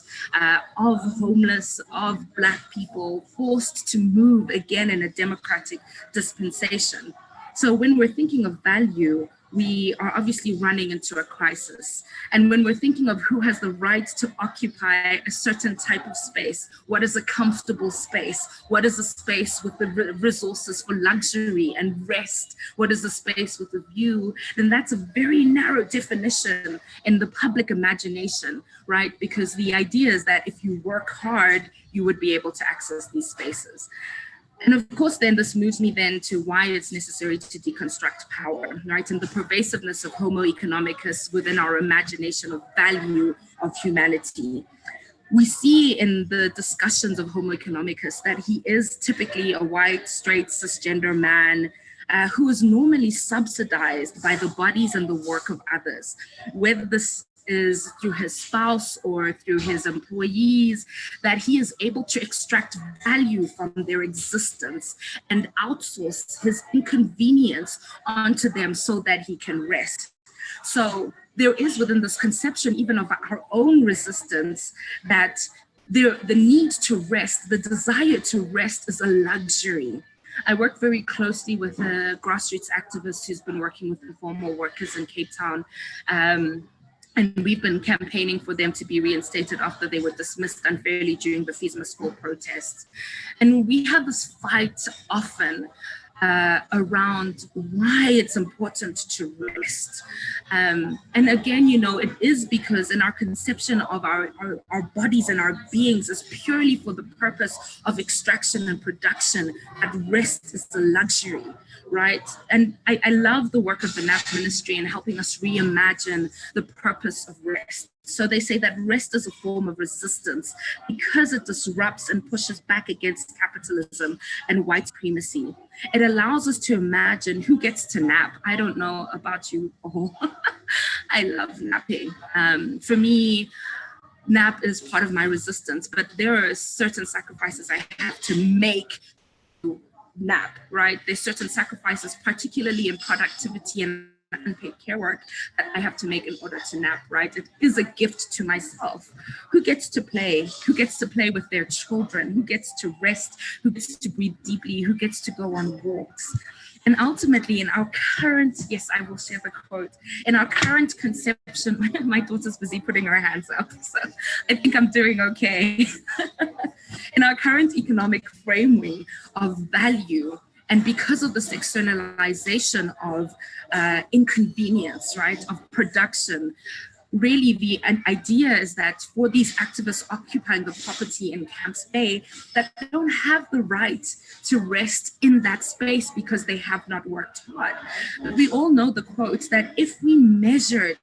of homeless, of Black people forced to move again in a democratic dispensation. So when we're thinking of value, we are obviously running into a crisis. And when we're thinking of who has the right to occupy a certain type of space, what is a comfortable space? What is a space with the resources for luxury and rest? What is a space with a view? Then that's a very narrow definition in the public imagination, right? Because the idea is that if you work hard, you would be able to access these spaces. And of course, then this moves me then to why it's necessary to deconstruct power, right? And the pervasiveness of Homo economicus within our imagination of value of humanity. We see in the discussions of Homo economicus that he is typically a white, straight, cisgender man who is normally subsidized by the bodies and the work of others, whether this is through his spouse or through his employees, that he is able to extract value from their existence and outsource his inconvenience onto them so that he can rest. So there is within this conception, even of our own resistance, that the need to rest, the desire to rest is a luxury. I work very closely with a grassroots activist who's been working with informal workers in Cape Town. And we've been campaigning for them to be reinstated after they were dismissed unfairly during the FISMA school protests. And we have this fight often around why it's important to rest. And again, it is because in our conception of our bodies and our beings is purely for the purpose of extraction and production, that rest is a luxury, right? And I love the work of the NAP ministry in helping us reimagine the purpose of rest. So they say that rest is a form of resistance because it disrupts and pushes back against capitalism and white supremacy. It allows us to imagine who gets to nap. I don't know about you all. I love napping. For me, nap is part of my resistance, but there are certain sacrifices I have to make to nap, right? There's certain sacrifices, particularly in productivity and unpaid care work, that I have to make in order to nap, right? It is a gift to myself. Who gets to play? Who gets to play with their children? Who gets to rest? Who gets to breathe deeply? Who gets to go on walks? And ultimately, in our current, yes, I will share the quote, in our current conception, my daughter's busy putting her hands up, so I think I'm doing okay. In our current economic framework of value, and because of this externalization of inconvenience, right, of production, really the idea is that for these activists occupying the property in Camps Bay, that they don't have the right to rest in that space because they have not worked hard. We all know the quote that if we measured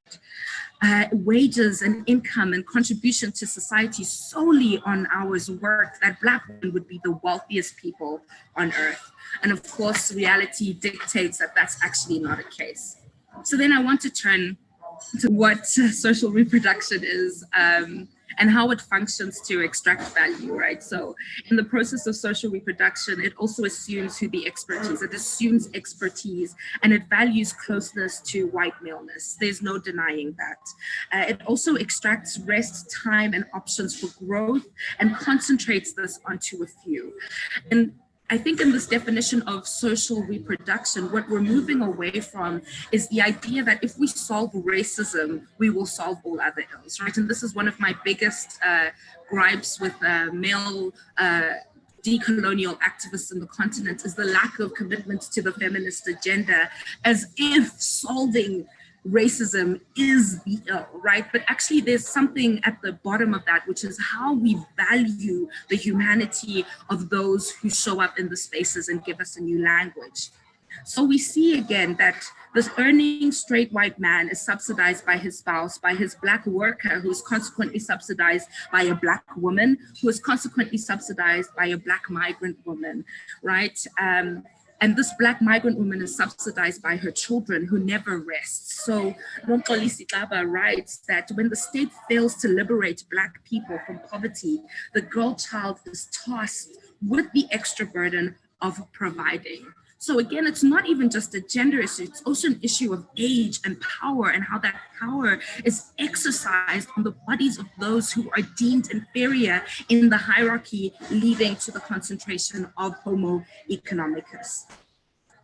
wages and income and contribution to society solely on hours worked, that Black women would be the wealthiest people on earth. And of course, reality dictates that that's actually not a case. So then I want to turn to what social reproduction is and how it functions to extract value, right? So in the process of social reproduction, it also assumes who the expertise, it assumes expertise, and it values closeness to white maleness. There's no denying that. It also extracts rest, time, and options for growth and concentrates this onto a few. And I think in this definition of social reproduction, what we're moving away from is the idea that if we solve racism, we will solve all other ills, right? And this is one of my biggest gripes with male decolonial activists in the continent, is the lack of commitment to the feminist agenda, as if solving racism is the ill, right? But actually there's something at the bottom of that, which is how we value the humanity of those who show up in the spaces and give us a new language. So we see again that this earning straight white man is subsidized by his spouse, by his Black worker, who is consequently subsidized by a Black woman, who is consequently subsidized by a Black migrant woman, right? And this Black migrant woman is subsidized by her children who never rest. So Nomxolisi Xaba writes that when the state fails to liberate Black people from poverty, the girl child is tasked with the extra burden of providing. So again, it's not even just a gender issue, it's also an issue of age and power, and how that power is exercised on the bodies of those who are deemed inferior in the hierarchy, leading to the concentration of Homo economicus.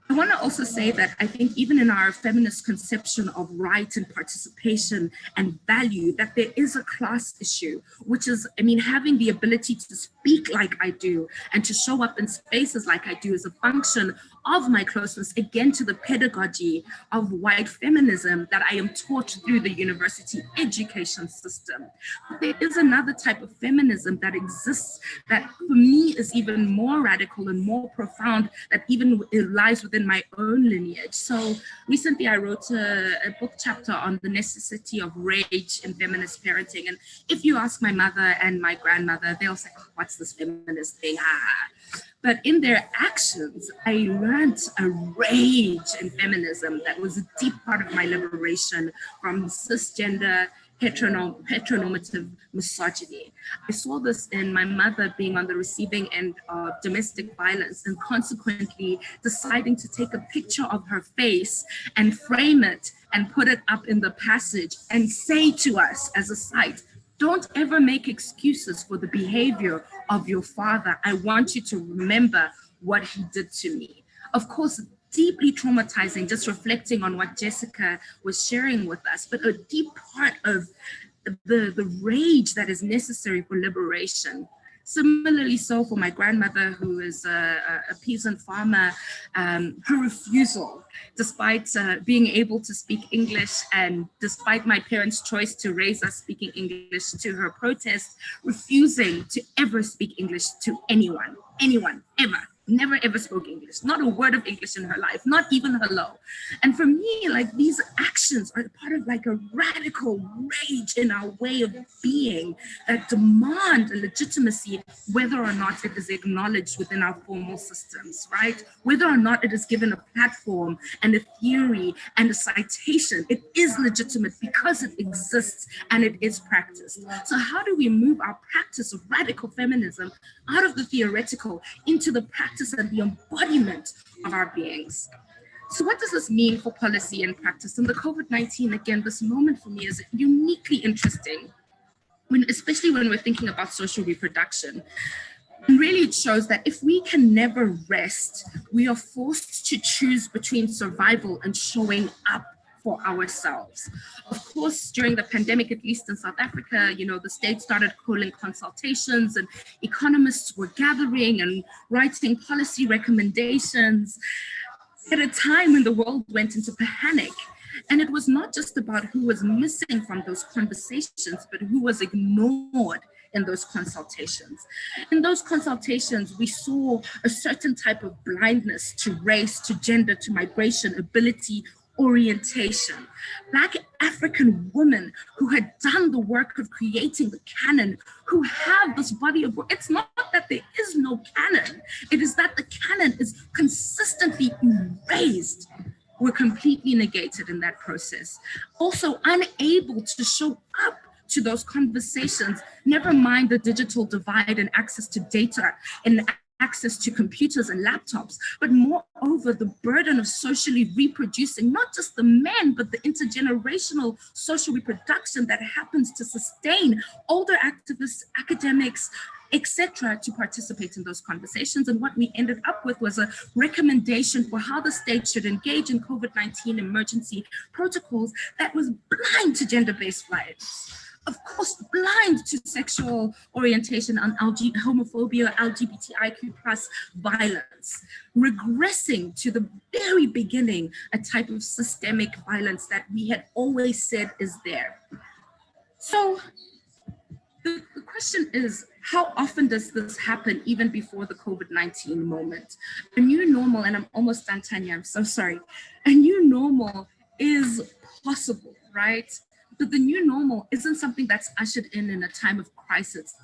I want to also say that I think even in our feminist conception of right and participation and value, that there is a class issue, which is, I mean, having the ability to speak like I do and to show up in spaces like I do is a function of my closeness, again, to the pedagogy of white feminism that I am taught through the university education system. But there is another type of feminism that exists that for me is even more radical and more profound, that even it lies within my own lineage. So recently I wrote a book chapter on the necessity of rage in feminist parenting. And if you ask my mother and my grandmother, they'll say, oh, what's this feminist thing? But in their actions, I learned a rage in feminism that was a deep part of my liberation from cisgender, heteronormative misogyny. I saw this in my mother being on the receiving end of domestic violence and consequently deciding to take a picture of her face and frame it and put it up in the passage and say to us as a site, don't ever make excuses for the behavior of your father. I want you to remember what he did to me. Of course, deeply traumatizing, just reflecting on what Jessica was sharing with us, but a deep part of the rage that is necessary for liberation. Similarly so for my grandmother, who is a peasant farmer, her refusal, despite being able to speak English and despite my parents' choice to raise us speaking English, to her protest, refusing to ever speak English to anyone, ever. Never ever spoke English, not a word of English in her life, not even hello. And for me, like, these actions are part of like a radical rage in our way of being that demand a legitimacy, whether or not it is acknowledged within our formal systems, right? Whether or not it is given a platform and a theory and a citation, it is legitimate because it exists and it is practiced. So how do we move our practice of radical feminism out of the theoretical into the practice and the embodiment of our beings? So what does this mean for policy and practice? And the COVID-19, again, this moment for me is uniquely interesting, especially when we're thinking about social reproduction. And really it shows that if we can never rest, we are forced to choose between survival and showing up for ourselves. Of course, during the pandemic, at least in South Africa, you know, the state started calling consultations and economists were gathering and writing policy recommendations at a time when the world went into panic. And it was not just about who was missing from those conversations, but who was ignored in those consultations. In those consultations, we saw a certain type of blindness to race, to gender, to migration, ability, orientation. Black African women who had done the work of creating the canon, who have this body of work. It's not that there is no canon, it is that the canon is consistently erased. Were completely negated in that process. Also unable to show up to those conversations, never mind the digital divide and access to data and access to computers and laptops, but moreover, the burden of socially reproducing, not just the men, but the intergenerational social reproduction that happens to sustain older activists, academics, etc., to participate in those conversations. And what we ended up with was a recommendation for how the state should engage in COVID-19 emergency protocols that was blind to gender-based violence. Of course, blind to sexual orientation and homophobia, LGBTIQ+ violence, regressing to the very beginning, a type of systemic violence that we had always said is there. So the question is, how often does this happen even before the COVID-19 moment? A new normal, and I'm almost done, Tanya, I'm so sorry. A new normal is possible, right? that the new normal isn't something that's ushered in a time of crisis.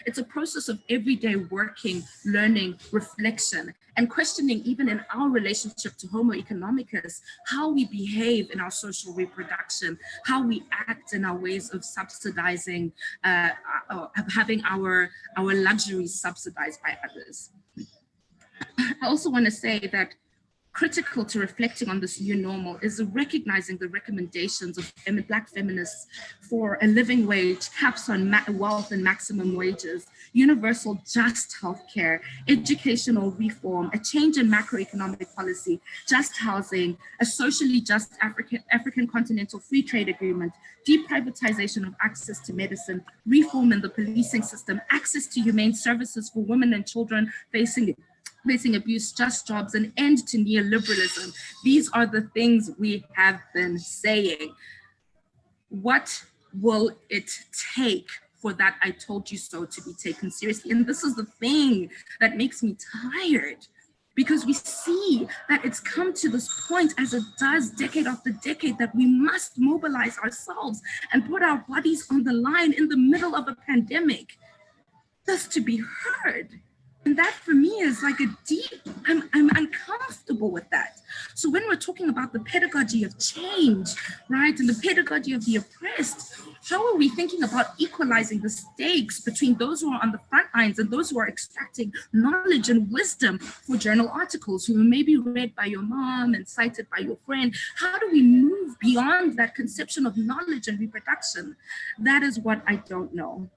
It's a process of everyday working, learning, reflection, and questioning, even in our relationship to Homo economicus, how we behave in our social reproduction, how we act in our ways of subsidizing, of having our luxuries subsidized by others. I also want to say that critical to reflecting on this new normal is recognizing the recommendations of Black feminists for a living wage, caps on wealth and maximum wages, universal just healthcare, educational reform, a change in macroeconomic policy, just housing, a socially just African continental free trade agreement, deprivatization of access to medicine, reform in the policing system, access to humane services for women and children facing abuse, just jobs, an end to neoliberalism. These are the things we have been saying. What will it take for that I told you so to be taken seriously? And this is the thing that makes me tired, because we see that it's come to this point, as it does decade after decade, that we must mobilize ourselves and put our bodies on the line in the middle of a pandemic just to be heard. And that for me is like a deep, I'm uncomfortable with that. So when we're talking about the pedagogy of change, right, and the pedagogy of the oppressed, how are we thinking about equalizing the stakes between those who are on the front lines and those who are extracting knowledge and wisdom for journal articles who may be read by your mom and cited by your friend? How do we move beyond that conception of knowledge and reproduction? That is what I don't know.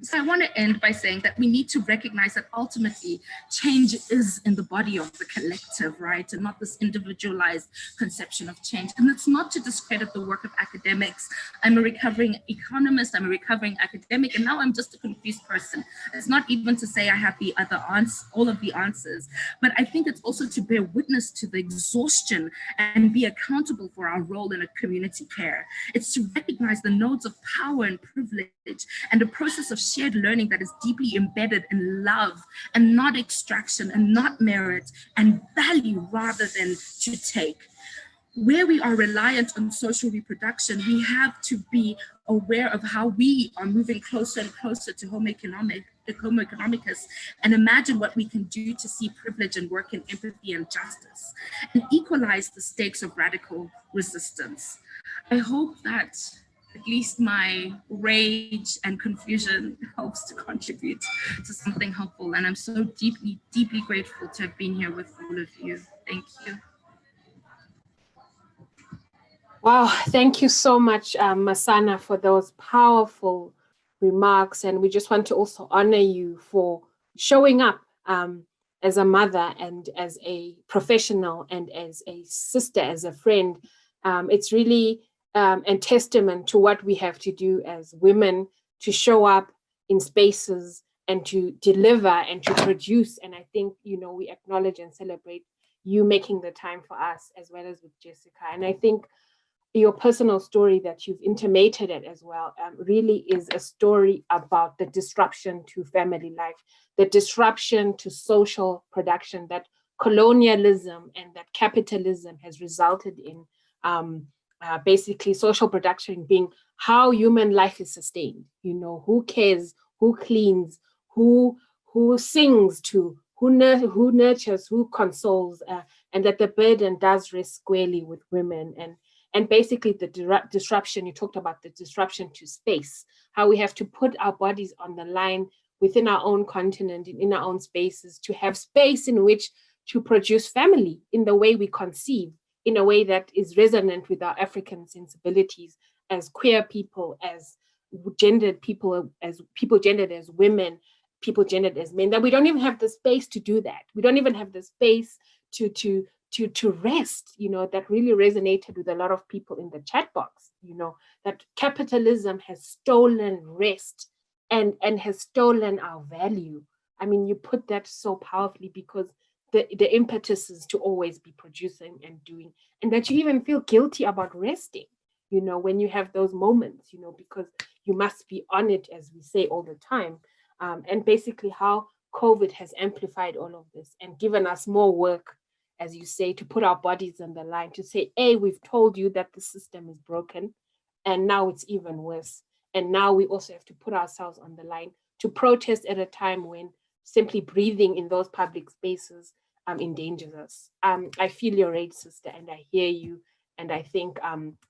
So I want to end by saying that we need to recognize that ultimately change is in the body of the collective, right? And not this individualized conception of change. And it's not to discredit the work of academics. I'm a recovering economist, I'm a recovering academic, and now I'm just a confused person. It's not even to say I have the other answers, all of the answers, but I think it's also to bear witness to the exhaustion and be accountable for our role in a community care. It's to recognize the nodes of power and privilege and a process of shared learning that is deeply embedded in love and not extraction and not merit and value rather than to take. Where we are reliant on social reproduction, we have to be aware of how we are moving closer and closer to Homo economicus, and imagine what we can do to see privilege and work in empathy and justice and equalize the stakes of radical resistance. I hope that at least my rage and confusion helps to contribute to something helpful. And I'm so deeply, deeply grateful to have been here with all of you. Thank you. Wow, thank you so much, Masana, for those powerful remarks. And we just want to also honor you for showing up as a mother and as a professional and as a sister, as a friend. It's really and testament to what we have to do as women to show up in spaces and to deliver and to produce. And I think, you know, we acknowledge and celebrate you making the time for us, as well as with Jessica. And I think your personal story that you've intimated it as well really is a story about the disruption to family life, the disruption to social production that colonialism and that capitalism has resulted in. Basically social production being how human life is sustained. You know, who cares, who cleans, who sings to, who nurtures, who consoles, and that the burden does rest squarely with women. And basically the disruption, you talked about the disruption to space, how we have to put our bodies on the line within our own continent, in our own spaces, to have space in which to produce family in the way we conceive, in a way that is resonant with our African sensibilities as queer people, as gendered people, as people gendered as women, people gendered as men, that we don't even have the space to do that. We don't even have the space to rest, you know, that really resonated with a lot of people in the chat box, you know, that capitalism has stolen rest and has stolen our value. I mean, you put that so powerfully, because the impetus is to always be producing and doing, and that you even feel guilty about resting, you know, when you have those moments, you know, because you must be on it, as we say all the time. And basically how COVID has amplified all of this and given us more work, as you say, to put our bodies on the line, to say, hey, we've told you that the system is broken, and now it's even worse. And now we also have to put ourselves on the line to protest at a time when simply breathing in those public spaces endangers us. I feel your rage, sister, and I hear you, and I think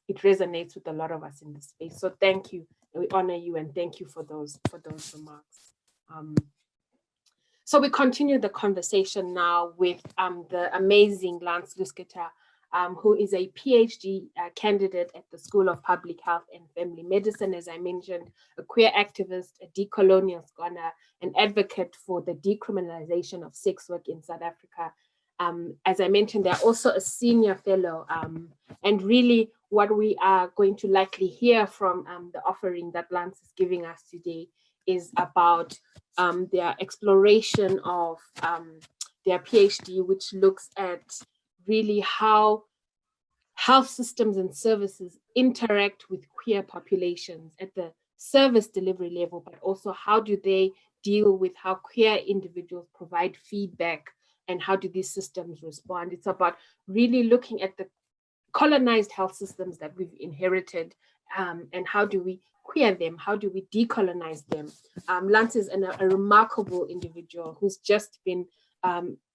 it resonates with a lot of us in this space. So thank you, we honor you, and thank you for those remarks. So we continue the conversation now with the amazing Lance Lousketier, who is a PhD candidate at the School of Public Health and Family Medicine, as I mentioned, a queer activist, a decolonial scholar, an advocate for the decriminalization of sex work in South Africa. As I mentioned, they're also a senior fellow, and really what we are going to likely hear from the offering that Lance is giving us today is about their exploration of their PhD, which looks at really how health systems and services interact with queer populations at the service delivery level, but also how do they deal with how queer individuals provide feedback and how do these systems respond. It's about really looking at the colonized health systems that we've inherited and how do we queer them, how do we decolonize them. Lance is a remarkable individual who's just been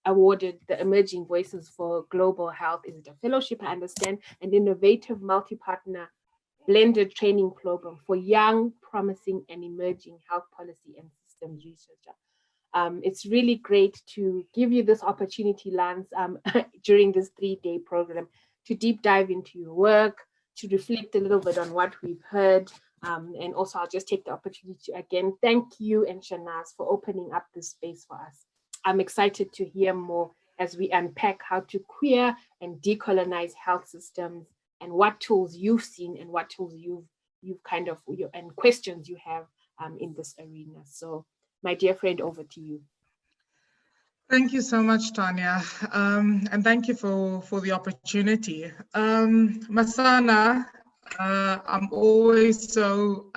awarded the Emerging Voices for Global Health. Is it a fellowship, I understand, an innovative multi-partner blended training program for young, promising and emerging health policy and systems researcher. It's really great to give you this opportunity, Lance, during this 3-day program to deep dive into your work, to reflect a little bit on what we've heard. And also I'll just take the opportunity to again thank you and SHEHNAZ for opening up this space for us. I'm excited to hear more as we unpack how to queer and decolonize health systems and what tools you've seen and what tools you've kind of, and questions you have in this arena. So my dear friend, over to you. Thank you so much, Tanya. And thank you for the opportunity. Masana, I'm always so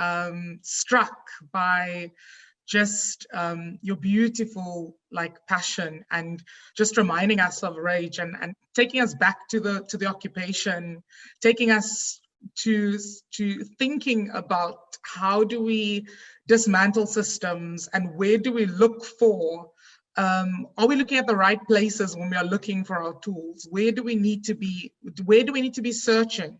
struck by just your beautiful passion and just reminding us of rage and taking us back to the occupation, taking us to thinking about how do we dismantle systems and where do we look for, are we looking at the right places when we are looking for our tools? Where do we need to be searching?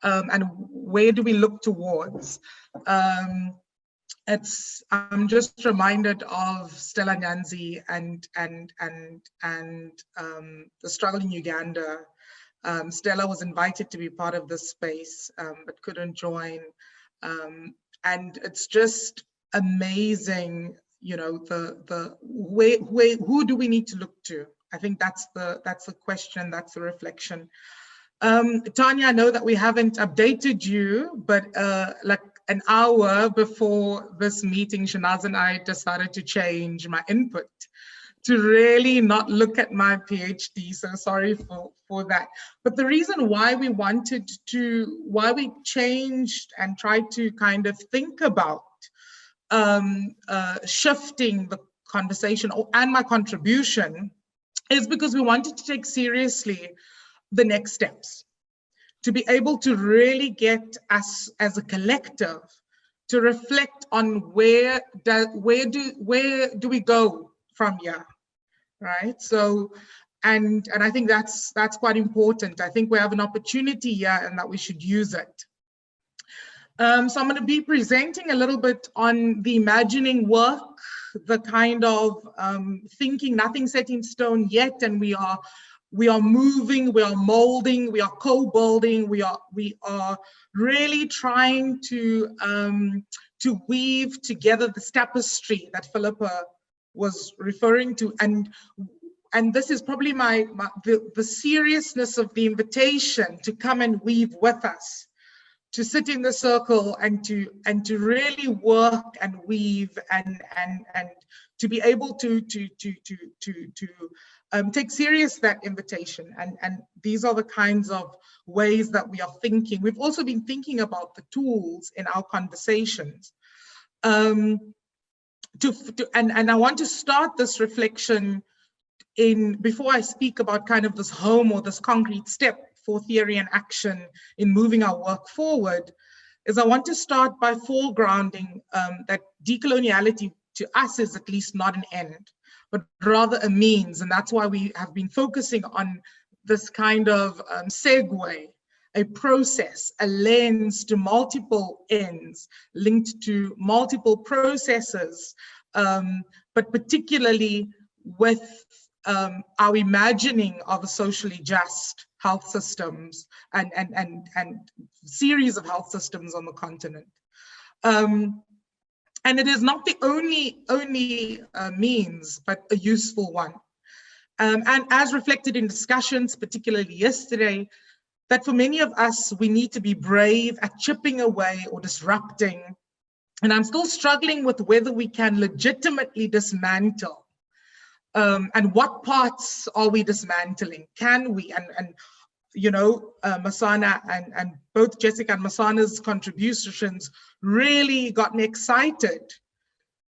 And where do we look towards? I'm just reminded of Stella Nyanzi and the struggle in Uganda. Stella was invited to be part of this space, but couldn't join. And it's just amazing, who do we need to look to? I think that's the question, that's the reflection. Tanya, I know that we haven't updated you, but an hour before this meeting, SHEHNAZ and I decided to change my input to really not look at my PhD. So sorry for that. But the reason why we changed and tried to kind of think about shifting the conversation and my contribution is because we wanted to take seriously the next steps, to be able to really get us as a collective to reflect on where do we go from here, right? So, and I think that's quite important. I think we have an opportunity here and that we should use it. So I'm going to be presenting a little bit on the imagining work, the kind of thinking, nothing set in stone yet, and we are moving, we are molding, we are co-building, we are really trying to weave together this tapestry that Philippa was referring to, and this is probably the seriousness of the invitation to come and weave with us, to sit in the circle and to really work and weave and to be able to take serious that invitation, and these are the kinds of ways that we are thinking. We've also been thinking about the tools in our conversations. And I want to start this reflection before I speak about kind of this home or this concrete step for theory and action in moving our work forward, is I want to start by foregrounding that decoloniality to us is at least not an end, but rather a means. And that's why we have been focusing on this kind of segue, a process, a lens to multiple ends, linked to multiple processes, but particularly with our imagining of a socially just health systems and series of health systems on the continent. And it is not the only means, but a useful one. And as reflected in discussions, particularly yesterday, that for many of us, we need to be brave at chipping away or disrupting. And I'm still struggling with whether we can legitimately dismantle. And what parts are we dismantling? Can we? And you know, Masana and both Jessica and Masana's contributions really got me excited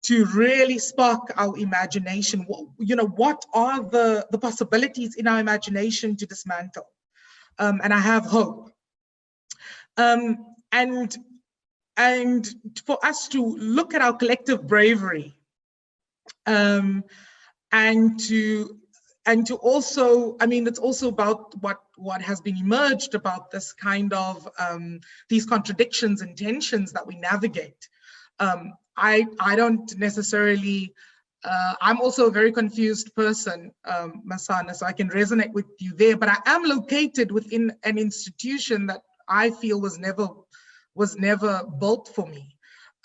to really spark our imagination. You know, what are the possibilities in our imagination to dismantle? And I have hope. And for us to look at our collective bravery, and to also, I mean, it's also about what has been emerged about this kind of these contradictions and tensions that we navigate. I don't necessarily, I'm also a very confused person, Masana, so I can resonate with you there, but I am located within an institution that I feel was never built for me.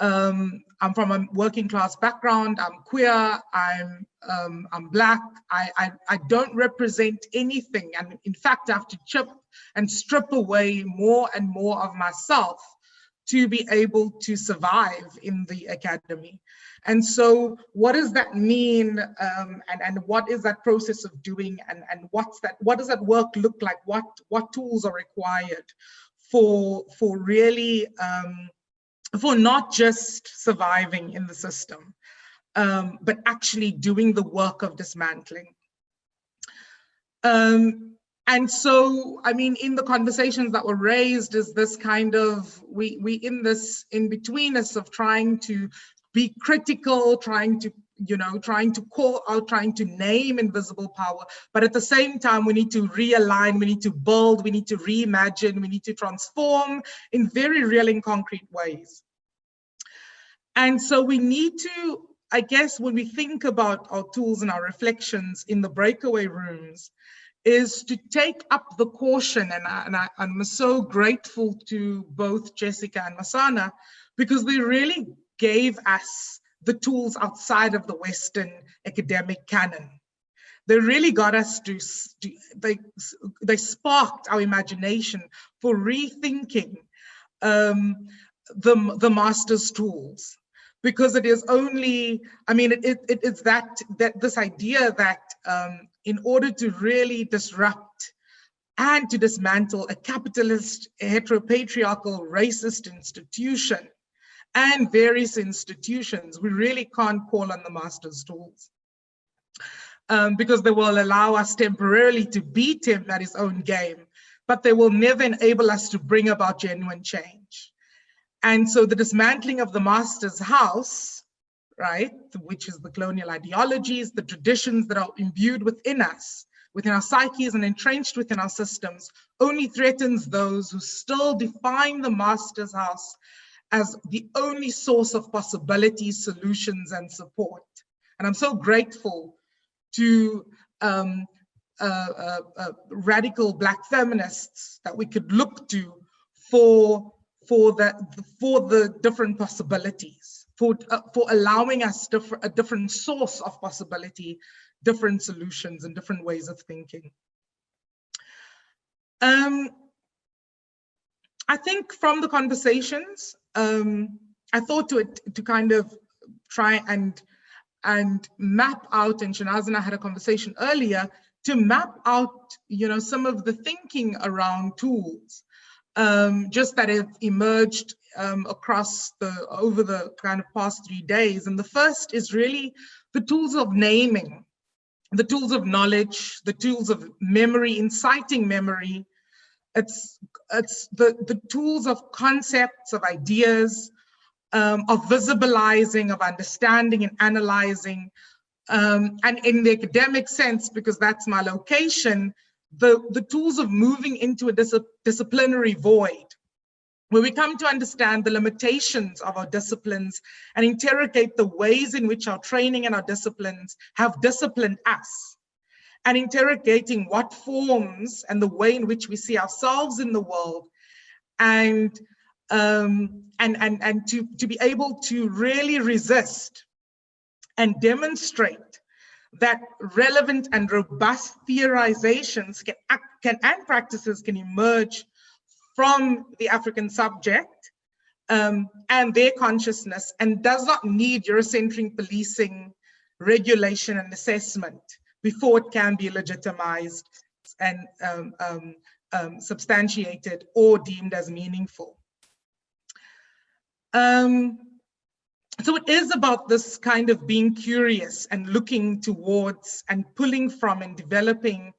I'm from a working class background, I'm queer, I'm Black, I don't represent anything, and in fact I have to chip and strip away more and more of myself to be able to survive in the academy. And so what does that mean, and what is that process of doing, and what does that work look like, what tools are required for really for not just surviving in the system, but actually doing the work of dismantling. And so, I mean, in the conversations that were raised is this kind of, we in this in-betweenness of trying to be critical, trying to call out, trying to name invisible power, but at the same time, we need to realign, we need to build, we need to reimagine, we need to transform in very real and concrete ways. And so we need to, I guess, when we think about our tools and our reflections in the breakaway rooms, is to take up the caution, and I'm so grateful to both Jessica and Masana, because they really gave us the tools outside of the Western academic canon. They really got us to, they sparked our imagination for rethinking the master's tools. Because it is only, I mean, it's that this idea that in order to really disrupt and to dismantle a capitalist, heteropatriarchal, racist institution and various institutions, we really can't call on the master's tools. Because they will allow us temporarily to beat him at his own game, but they will never enable us to bring about genuine change. And so the dismantling of the master's house, right, which is the colonial ideologies, the traditions that are imbued within us, within our psyches and entrenched within our systems, only threatens those who still define the master's house as the only source of possibilities, solutions, and support. And I'm so grateful to radical Black feminists that we could look to for the different possibilities, for allowing us a different source of possibility, different solutions, and different ways of thinking. I think from the conversations, I thought to kind of try and map out, and SHEHNAZ and I had a conversation earlier, to map out, you know, some of the thinking around tools. Just that have emerged over the kind of past 3 days. And the first is really the tools of naming, the tools of knowledge, the tools of memory, inciting memory, It's the tools of concepts, of ideas, of visibilizing, of understanding and analyzing, and in the academic sense, because that's my location, the tools of moving into a disciplinary void, where we come to understand the limitations of our disciplines and interrogate the ways in which our training and our disciplines have disciplined us, and interrogating what forms and the way in which we see ourselves in the world, and to be able to really resist and demonstrate that relevant and robust theorizations and practices can emerge from the African subject and their consciousness, and does not need Eurocentric policing, regulation and assessment before it can be legitimized and substantiated or deemed as meaningful. So it is about this kind of being curious and looking towards and pulling from and developing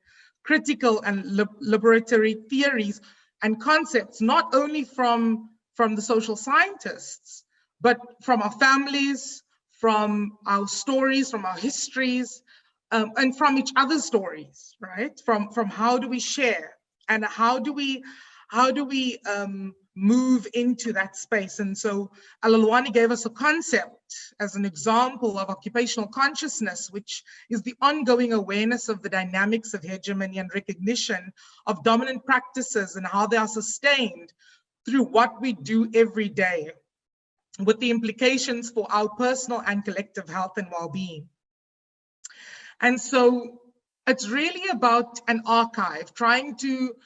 critical and liberatory theories and concepts, not only from the social scientists, but from our families, from our stories, from our histories, and from each other's stories, right? From how do we share and how do we move into that space. And so Alalwani gave us a concept as an example of occupational consciousness, which is the ongoing awareness of the dynamics of hegemony and recognition of dominant practices and how they are sustained through what we do every day, with the implications for our personal and collective health and well-being. And so it's really about an archive, trying to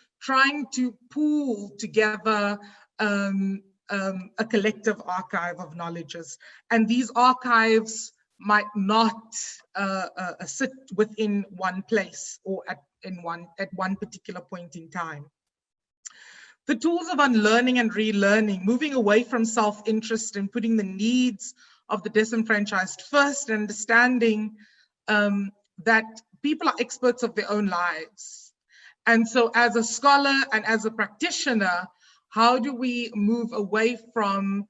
pool together a collective archive of knowledges. And these archives might not sit within one place or at one particular point in time. The tools of unlearning and relearning, moving away from self-interest and putting the needs of the disenfranchised first, and understanding that people are experts of their own lives. And so as a scholar and as a practitioner, how do we move away from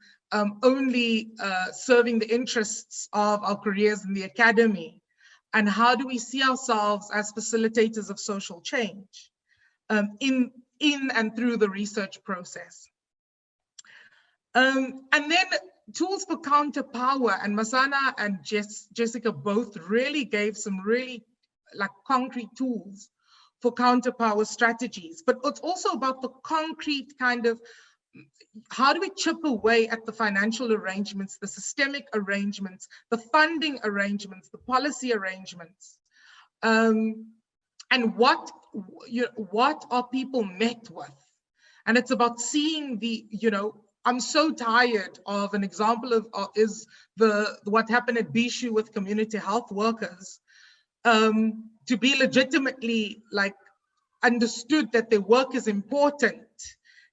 only serving the interests of our careers in the academy? And how do we see ourselves as facilitators of social change in and through the research process? And then tools for counter power, and Masana and Jessica both really gave some really concrete tools for counter power strategies. But it's also about the concrete kind of, how do we chip away at the financial arrangements, the systemic arrangements, the funding arrangements, the policy arrangements, and what are people met with? And it's about seeing the, I'm so tired of an example of is what happened at Bishu with community health workers, to be legitimately understood that their work is important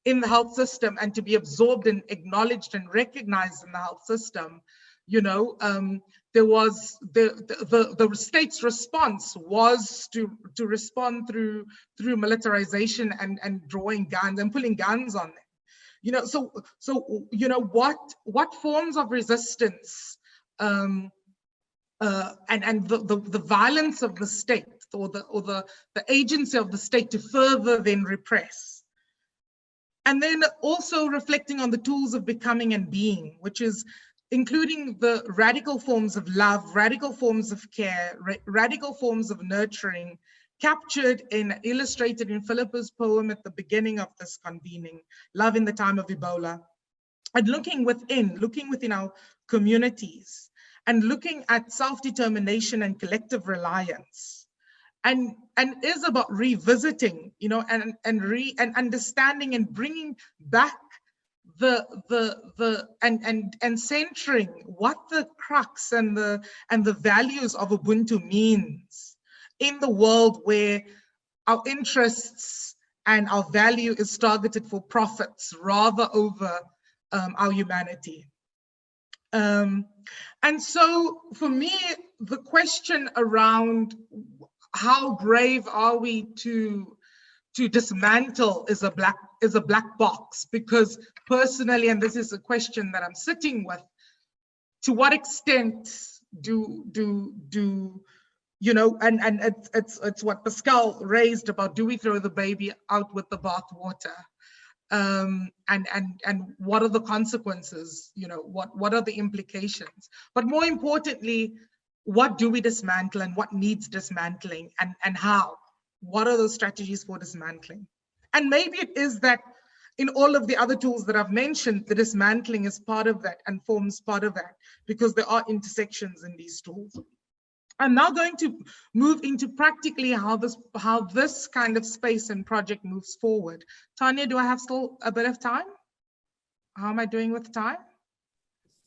in the health system and to be absorbed and acknowledged and recognized in the health system. There was the state's response was to respond through militarization and drawing guns and pulling guns on them. What forms of resistance and the violence of the state or the agency of the state to further then repress. And then also reflecting on the tools of becoming and being, which is including the radical forms of love, radical forms of care, radical forms of nurturing, captured and illustrated in Philippa's poem at the beginning of this convening, Love in the Time of Ebola. And looking within our communities, and looking at self-determination and collective reliance, and is about revisiting, and understanding and bringing back and centering what the crux and the values of Ubuntu means in the world where our interests and our value is targeted for profits rather over our humanity. And so for me, the question around how brave are we to to dismantle is a black box, because personally, and this is a question that I'm sitting with, to what extent do you know, and it's what Pascal raised about, do we throw the baby out with the bathwater? And what are the consequences? You know, what are the implications? But more importantly, what do we dismantle and what needs dismantling, and how? What are those strategies for dismantling? And maybe it is that in all of the other tools that I've mentioned, the dismantling is part of that and forms part of that, because there are intersections in these tools. I'm now going to move into practically how this kind of space and project moves forward. Tanya, do I have still a bit of time? How am I doing with time?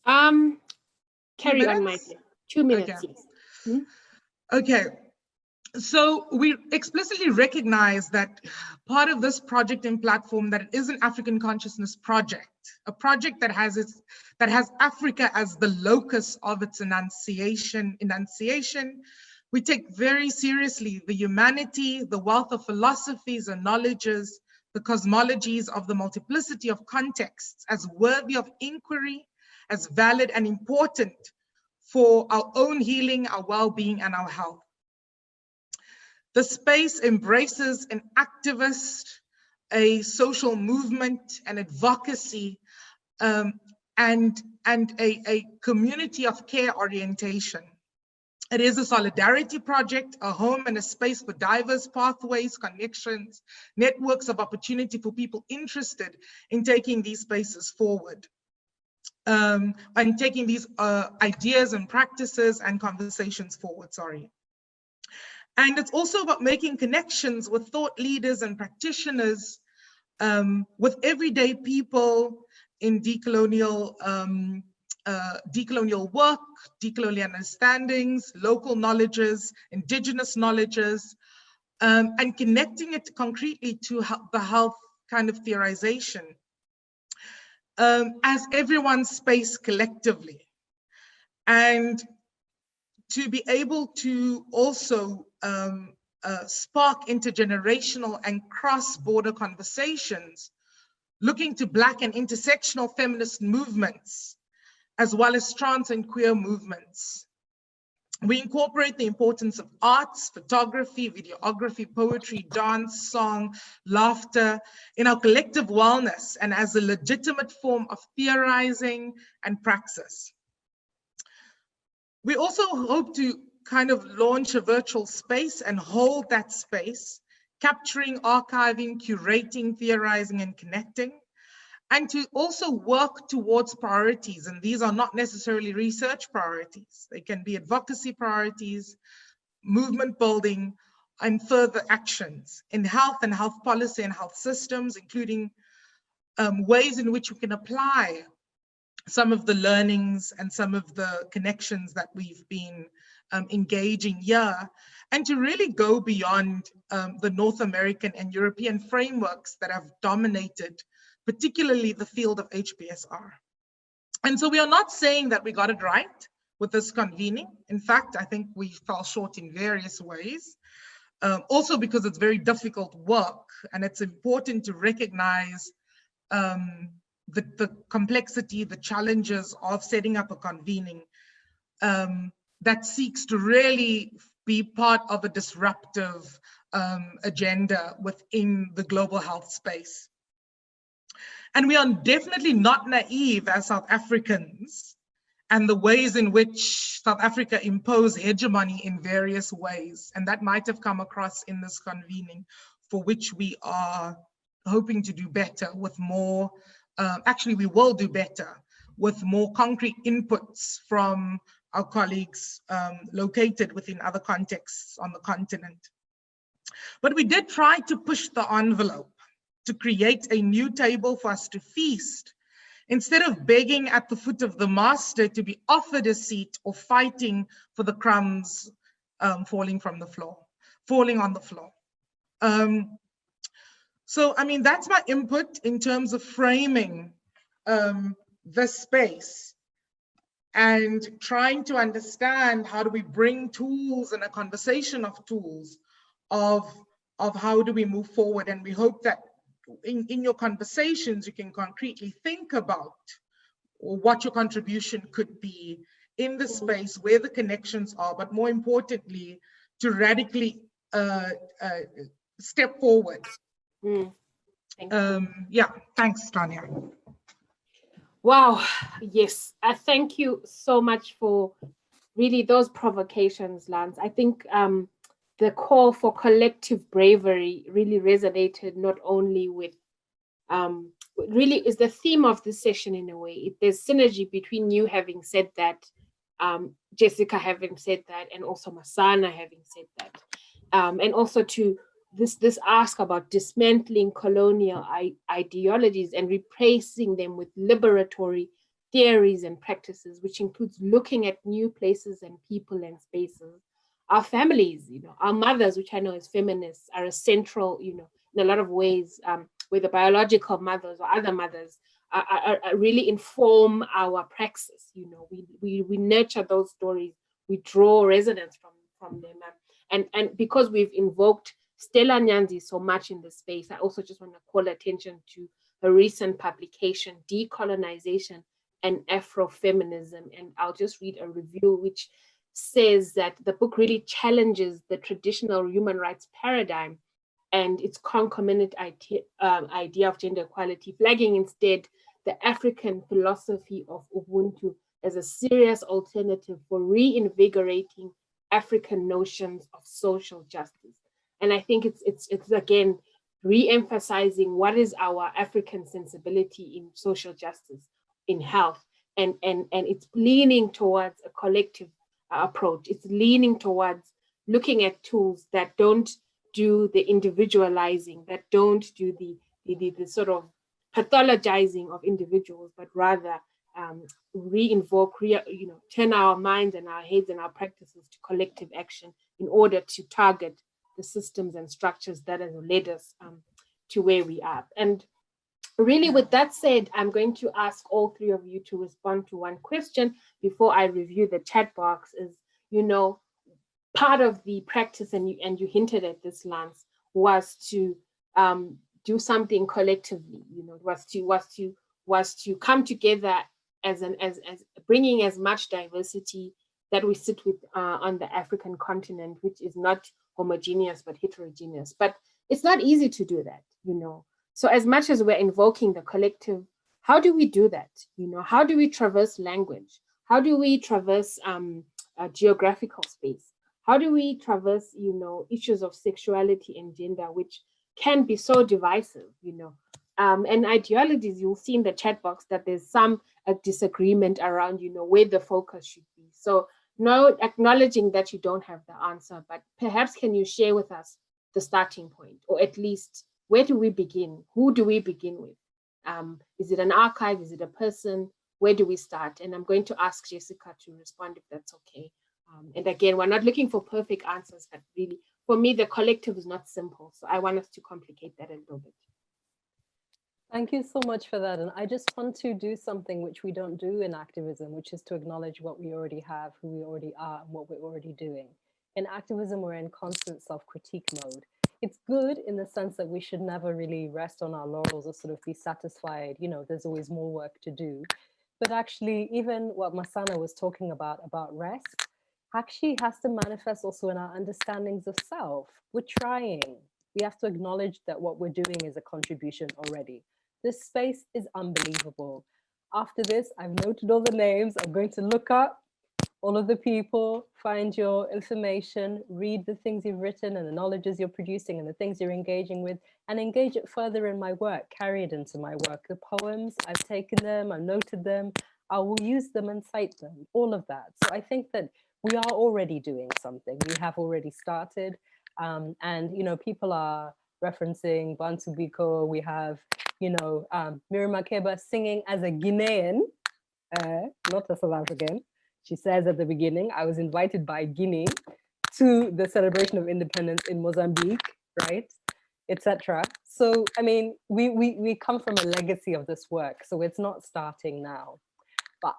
Carry on, my dear. 2 minutes, okay. yes. Hmm? Okay, so we explicitly recognize that part of this project and platform, that it is an African consciousness project, a project that has Africa as the locus of its enunciation. We take very seriously the humanity, the wealth of philosophies and knowledges, the cosmologies of the multiplicity of contexts as worthy of inquiry, as valid and important for our own healing, our well-being, and our health. The space embraces an activist, a social movement, an advocacy, and a community of care orientation. It is a solidarity project, a home and a space for diverse pathways, connections, networks of opportunity for people interested in taking these spaces forward. And taking these ideas and practices and conversations forward, And it's also about making connections with thought leaders and practitioners, with everyday people in decolonial work, decolonial understandings, local knowledges, indigenous knowledges, and connecting it concretely to the health kind of theorization as everyone's space collectively. And to be able to also spark intergenerational and cross-border conversations, looking to Black and intersectional feminist movements, as well as trans and queer movements. We incorporate the importance of arts, photography, videography, poetry, dance, song, laughter in our collective wellness and as a legitimate form of theorizing and praxis. We also hope to kind of launch a virtual space and hold that space, capturing, archiving, curating, theorizing, and connecting, and to also work towards priorities. And these are not necessarily research priorities. They can be advocacy priorities, movement building, and further actions in health and health policy and health systems, including ways in which we can apply some of the learnings and some of the connections that we've been engaging here, and to really go beyond the North American and European frameworks that have dominated, particularly the field of HBSR. And so we are not saying that we got it right with this convening. In fact, I think we fell short in various ways, also because it's very difficult work, and it's important to recognize the complexity, the challenges of setting up a convening that seeks to really be part of a disruptive agenda within the global health space. And we are definitely not naive as South Africans and the ways in which South Africa impose hegemony in various ways. And that might have come across in this convening, for which we are hoping to do better with more, actually we will do better with more concrete inputs from our colleagues located within other contexts on the continent. But we did try to push the envelope to create a new table for us to feast, instead of begging at the foot of the master to be offered a seat or fighting for the crumbs falling on the floor. So, I mean, that's my input in terms of framing this space and trying to understand how do we bring tools and a conversation of tools of of how do we move forward. And we hope that in your conversations, you can concretely think about what your contribution could be in the space, where the connections are, but more importantly, to radically step forward. Yeah, thanks, Tanya. Wow, yes, thank you so much for really those provocations, Lance. I think the call for collective bravery really resonated not only with, really is the theme of this session in a way. There's synergy between you having said that, Jessica having said that, and also Masana having said that. And also to this ask about dismantling colonial ideologies and replacing them with liberatory theories and practices, which includes looking at new places and people and spaces. Our families, our mothers, which I know as feminists, are a central, in a lot of ways, where the biological mothers or other mothers are really inform our praxis. We nurture those stories, we draw resonance from them. And because we've invoked Stella Nyanzi so much in this space, I also just want to call attention to her recent publication, Decolonization and Afrofeminism. And I'll just read a review which says that the book really challenges the traditional human rights paradigm and its concomitant idea of gender equality, flagging instead the African philosophy of Ubuntu as a serious alternative for reinvigorating African notions of social justice. And I think it's again re-emphasizing what is our African sensibility in social justice, in health, and it's leaning towards a collective approach. It's leaning towards looking at tools that don't do the individualizing, that don't do the sort of pathologizing of individuals, but rather re-invoke, turn our minds and our heads and our practices to collective action in order to target the systems and structures that have led us to where we are. And really, with that said, I'm going to ask all three of you to respond to one question before I review the chat box. Is, part of the practice, and you hinted at this, Lance, was to do something collectively. Was to come together as bringing as much diversity that we sit with on the African continent, which is not homogeneous but heterogeneous. But it's not easy to do that, So as much as we're invoking the collective, how do we do that? How do we traverse language? How do we traverse geographical space? How do we traverse, issues of sexuality and gender, which can be so divisive, and ideologies? You'll see in the chat box that there's some disagreement around, where the focus should be. So no, acknowledging that you don't have the answer, but perhaps can you share with us the starting point, or at least where do we begin? Who do we begin with? Is it an archive? Is it a person? Where do we start? And I'm going to ask Jessica to respond if that's okay. And again, we're not looking for perfect answers, but really, for me, the collective is not simple. So I want us to complicate that a little bit. Thank you so much for that. And I just want to do something which we don't do in activism, which is to acknowledge what we already have, who we already are, and what we're already doing. In activism, we're in constant self-critique mode. It's good in the sense that we should never really rest on our laurels or sort of be satisfied. There's always more work to do. But actually, even what Masana was talking about rest, actually has to manifest also in our understandings of self. We're trying. We have to acknowledge that what we're doing is a contribution already. This space is unbelievable. After this, I've noted all the names. I'm going to look up all of the people, find your information, read the things you've written and the knowledges you're producing and the things you're engaging with, and engage it further in my work, carry it into my work. The poems, I've taken them, I've noted them, I will use them and cite them, all of that. So I think that we are already doing something. We have already started. And, people are referencing Bantu Biko. We have, Miriam Makeba singing as a Guinean, not a South African. She says at the beginning, I was invited by Guinea to the celebration of independence in Mozambique, right, etc. So, I mean, we come from a legacy of this work, so it's not starting now. But,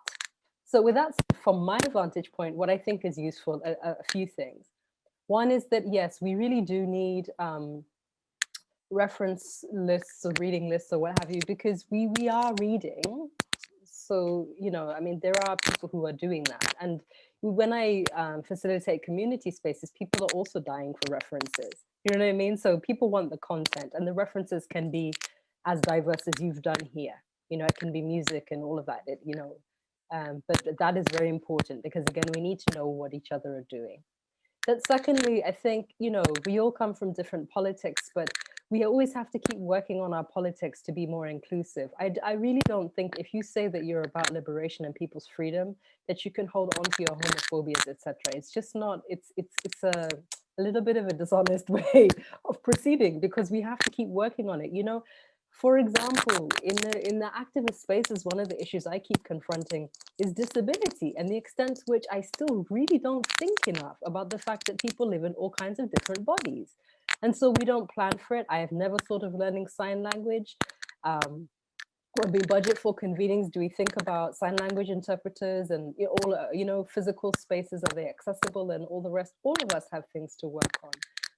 so with that, from my vantage point, what I think is useful, a few things. One is that, yes, we really do need reference lists or reading lists or what have you, because we are reading. So, you know, I mean, there are people who are doing that. And when I facilitate community spaces, people are also dying for references. You know what I mean? So people want the content, and the references can be as diverse as you've done here. You know, it can be music and all of that, you know, but that is very important, because again, we need to know what each other are doing. But secondly, I think, you know, we all come from different politics, but we always have to keep working on our politics to be more inclusive. I really don't think if you say that you're about liberation and people's freedom, that you can hold on to your homophobias, etc. It's just not, it's a little bit of a dishonest way of proceeding, because we have to keep working on it. You know, for example, in the activist spaces, one of the issues I keep confronting is disability, and the extent to which I still really don't think enough about the fact that people live in all kinds of different bodies. And so we don't plan for it. I have never thought of learning sign language. When we budget for convenings, do we think about sign language interpreters and all, you know, physical spaces, are they accessible, and all the rest? All of us have things to work on.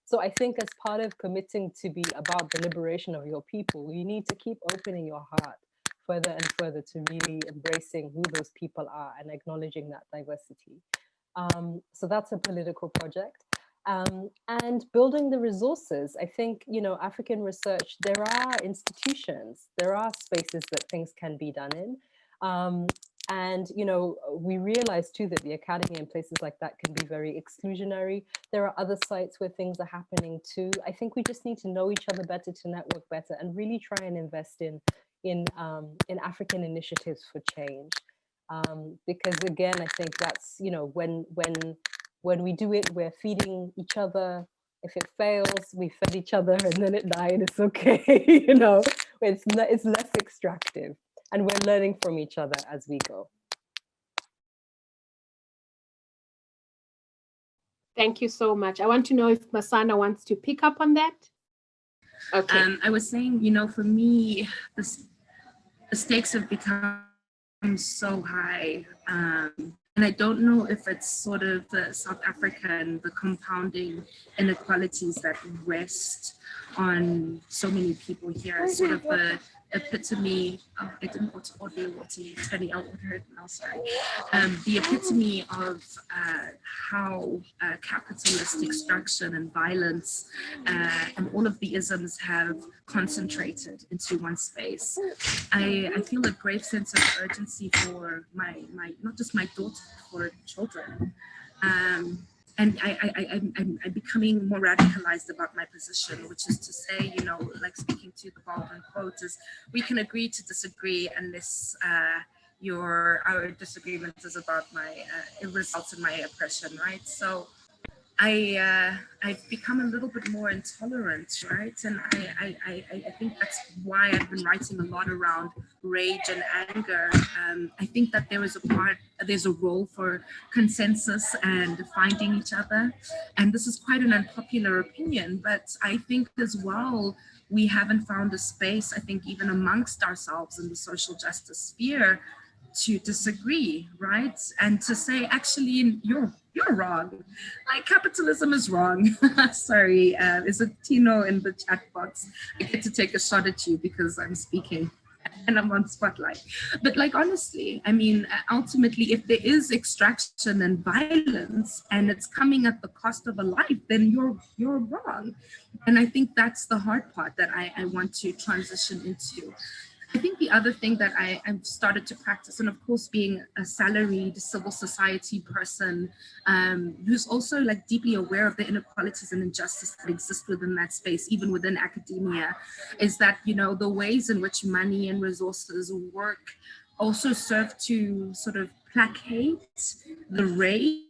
So I think as part of committing to be about the liberation of your people, you need to keep opening your heart further and further to really embracing who those people are and acknowledging that diversity. So that's a political project. And building the resources. I think, you know, African research, there are institutions, there are spaces that things can be done in. And, you know, we realize too that the academy in places like that can be very exclusionary. There are other sites where things are happening too. I think we just need to know each other better, to network better, and really try and invest in African initiatives for change. Because again, I think that's, you know, when we do it, we're feeding each other. If it fails, we fed each other, and then it died, it's okay. You know, it's less extractive, and we're learning from each other as we go. Thank you so much. I want to know if Masana wants to pick up on that. Okay. I was saying, you know, for me, the stakes have become so high. And I don't know if it's sort of the South Africa and the compounding inequalities that rest on so many people here, sort of the epitome, I didn't want to order water, turning out order it now, sorry. The epitome of how capitalist extraction and violence and all of the isms have concentrated into one space. I feel a great sense of urgency for my not just my daughter, for children. And I'm becoming more radicalized about my position, which is to say, you know, like speaking to the Baldwin quote, is we can agree to disagree unless our disagreement is about it results in my oppression, right? So I've become a little bit more intolerant, right? And I think that's why I've been writing a lot around rage and anger. I think that there's a role for consensus and finding each other. And this is quite an unpopular opinion, but I think as well, we haven't found a space, I think even amongst ourselves in the social justice sphere, to disagree, right? And to say, actually, you're wrong. Like, capitalism is wrong. Sorry, is it Tino in the chat box? I get to take a shot at you because I'm speaking and I'm on spotlight. But like, honestly, I mean, ultimately, if there is extraction and violence and it's coming at the cost of a life, then you're wrong. And I think that's the hard part that I want to transition into. I think the other thing that I've started to practice, and of course being a salaried civil society person who's also like deeply aware of the inequalities and injustice that exist within that space, even within academia, is that, you know, the ways in which money and resources work also serve to sort of placate the rage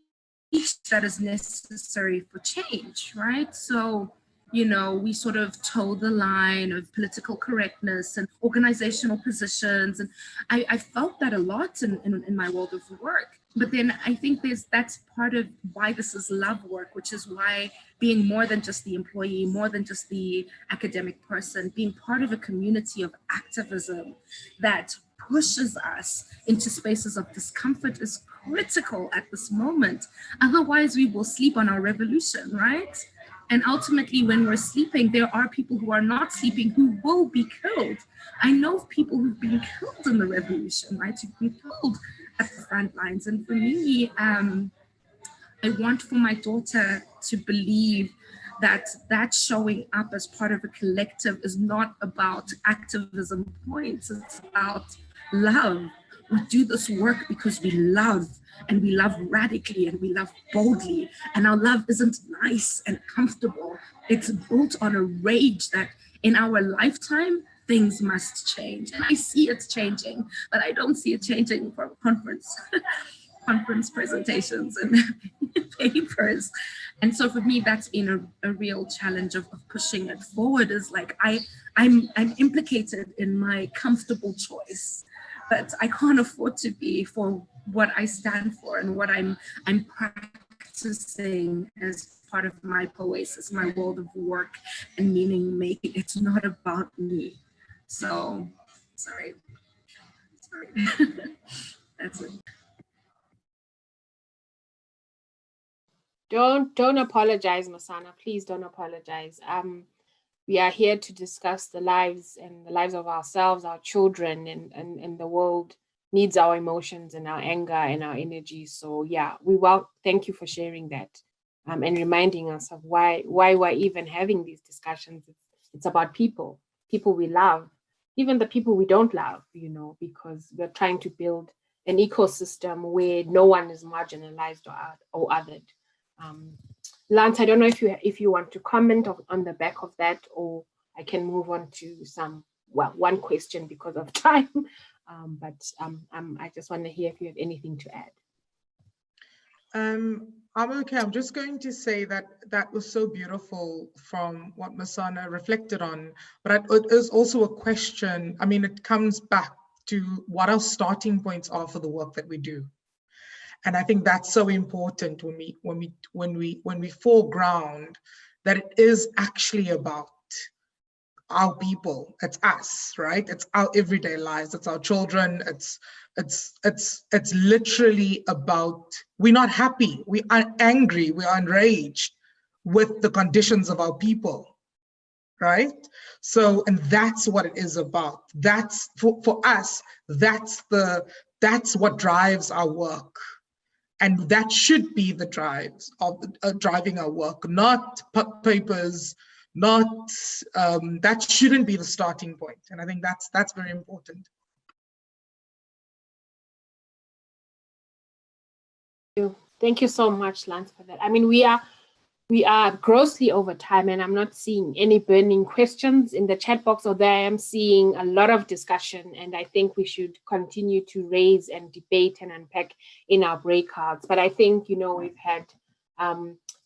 that is necessary for change, right? So, you know, we sort of toe the line of political correctness and organizational positions. And I felt that a lot in my world of work. But then I think that's part of why this is love work, which is why being more than just the employee, more than just the academic person, being part of a community of activism that pushes us into spaces of discomfort is critical at this moment. Otherwise, we will sleep on our revolution, right? And ultimately, when we're sleeping, there are people who are not sleeping who will be killed. I know of people who've been killed in the revolution, right? Who've been killed at the front lines. And for me, I want for my daughter to believe that showing up as part of a collective is not about activism points, it's about love. We do this work because we love, and we love radically, and we love boldly, and our love isn't nice and comfortable. It's built on a rage that in our lifetime, things must change. And I see it's changing, but I don't see it changing from conference presentations and papers. And so for me, that's been a real challenge of pushing it forward, is like, I'm implicated in my comfortable choice, but I can't afford to be for what I stand for and what I'm practicing as part of my poesis, my world of work and meaning making. It's not about me. So, sorry. That's it. Don't apologize, Masana. Please don't apologize. We are here to discuss the lives of ourselves, our children, and the world needs our emotions and our anger and our energy. So yeah, thank you for sharing that and reminding us of why we're even having these discussions. It's about people we love, even the people we don't love, because we're trying to build an ecosystem where no one is marginalized or othered. Lance, I don't know if you want to comment on the back of that, or I can move on to one question because of time. I just want to hear if you have anything to add. I'm okay. I'm just going to say that was so beautiful from what Masana reflected on, but it is also a question. I mean, it comes back to what our starting points are for the work that we do. And I think that's so important when we foreground that it is actually about our people. It's us, right? It's our everyday lives. It's our children. It's literally about, we're not happy. We are angry. We are enraged with the conditions of our people, right? So, and that's what it is about. That's for us. That's what drives our work. And that should be the drives of driving our work, not papers, not, that shouldn't be the starting point. And I think that's very important. Thank you so much, Lance, for that. I mean, we are grossly over time, and I'm not seeing any burning questions in the chat box, although I am seeing a lot of discussion, and I think we should continue to raise and debate and unpack in our breakouts. But I think, we've had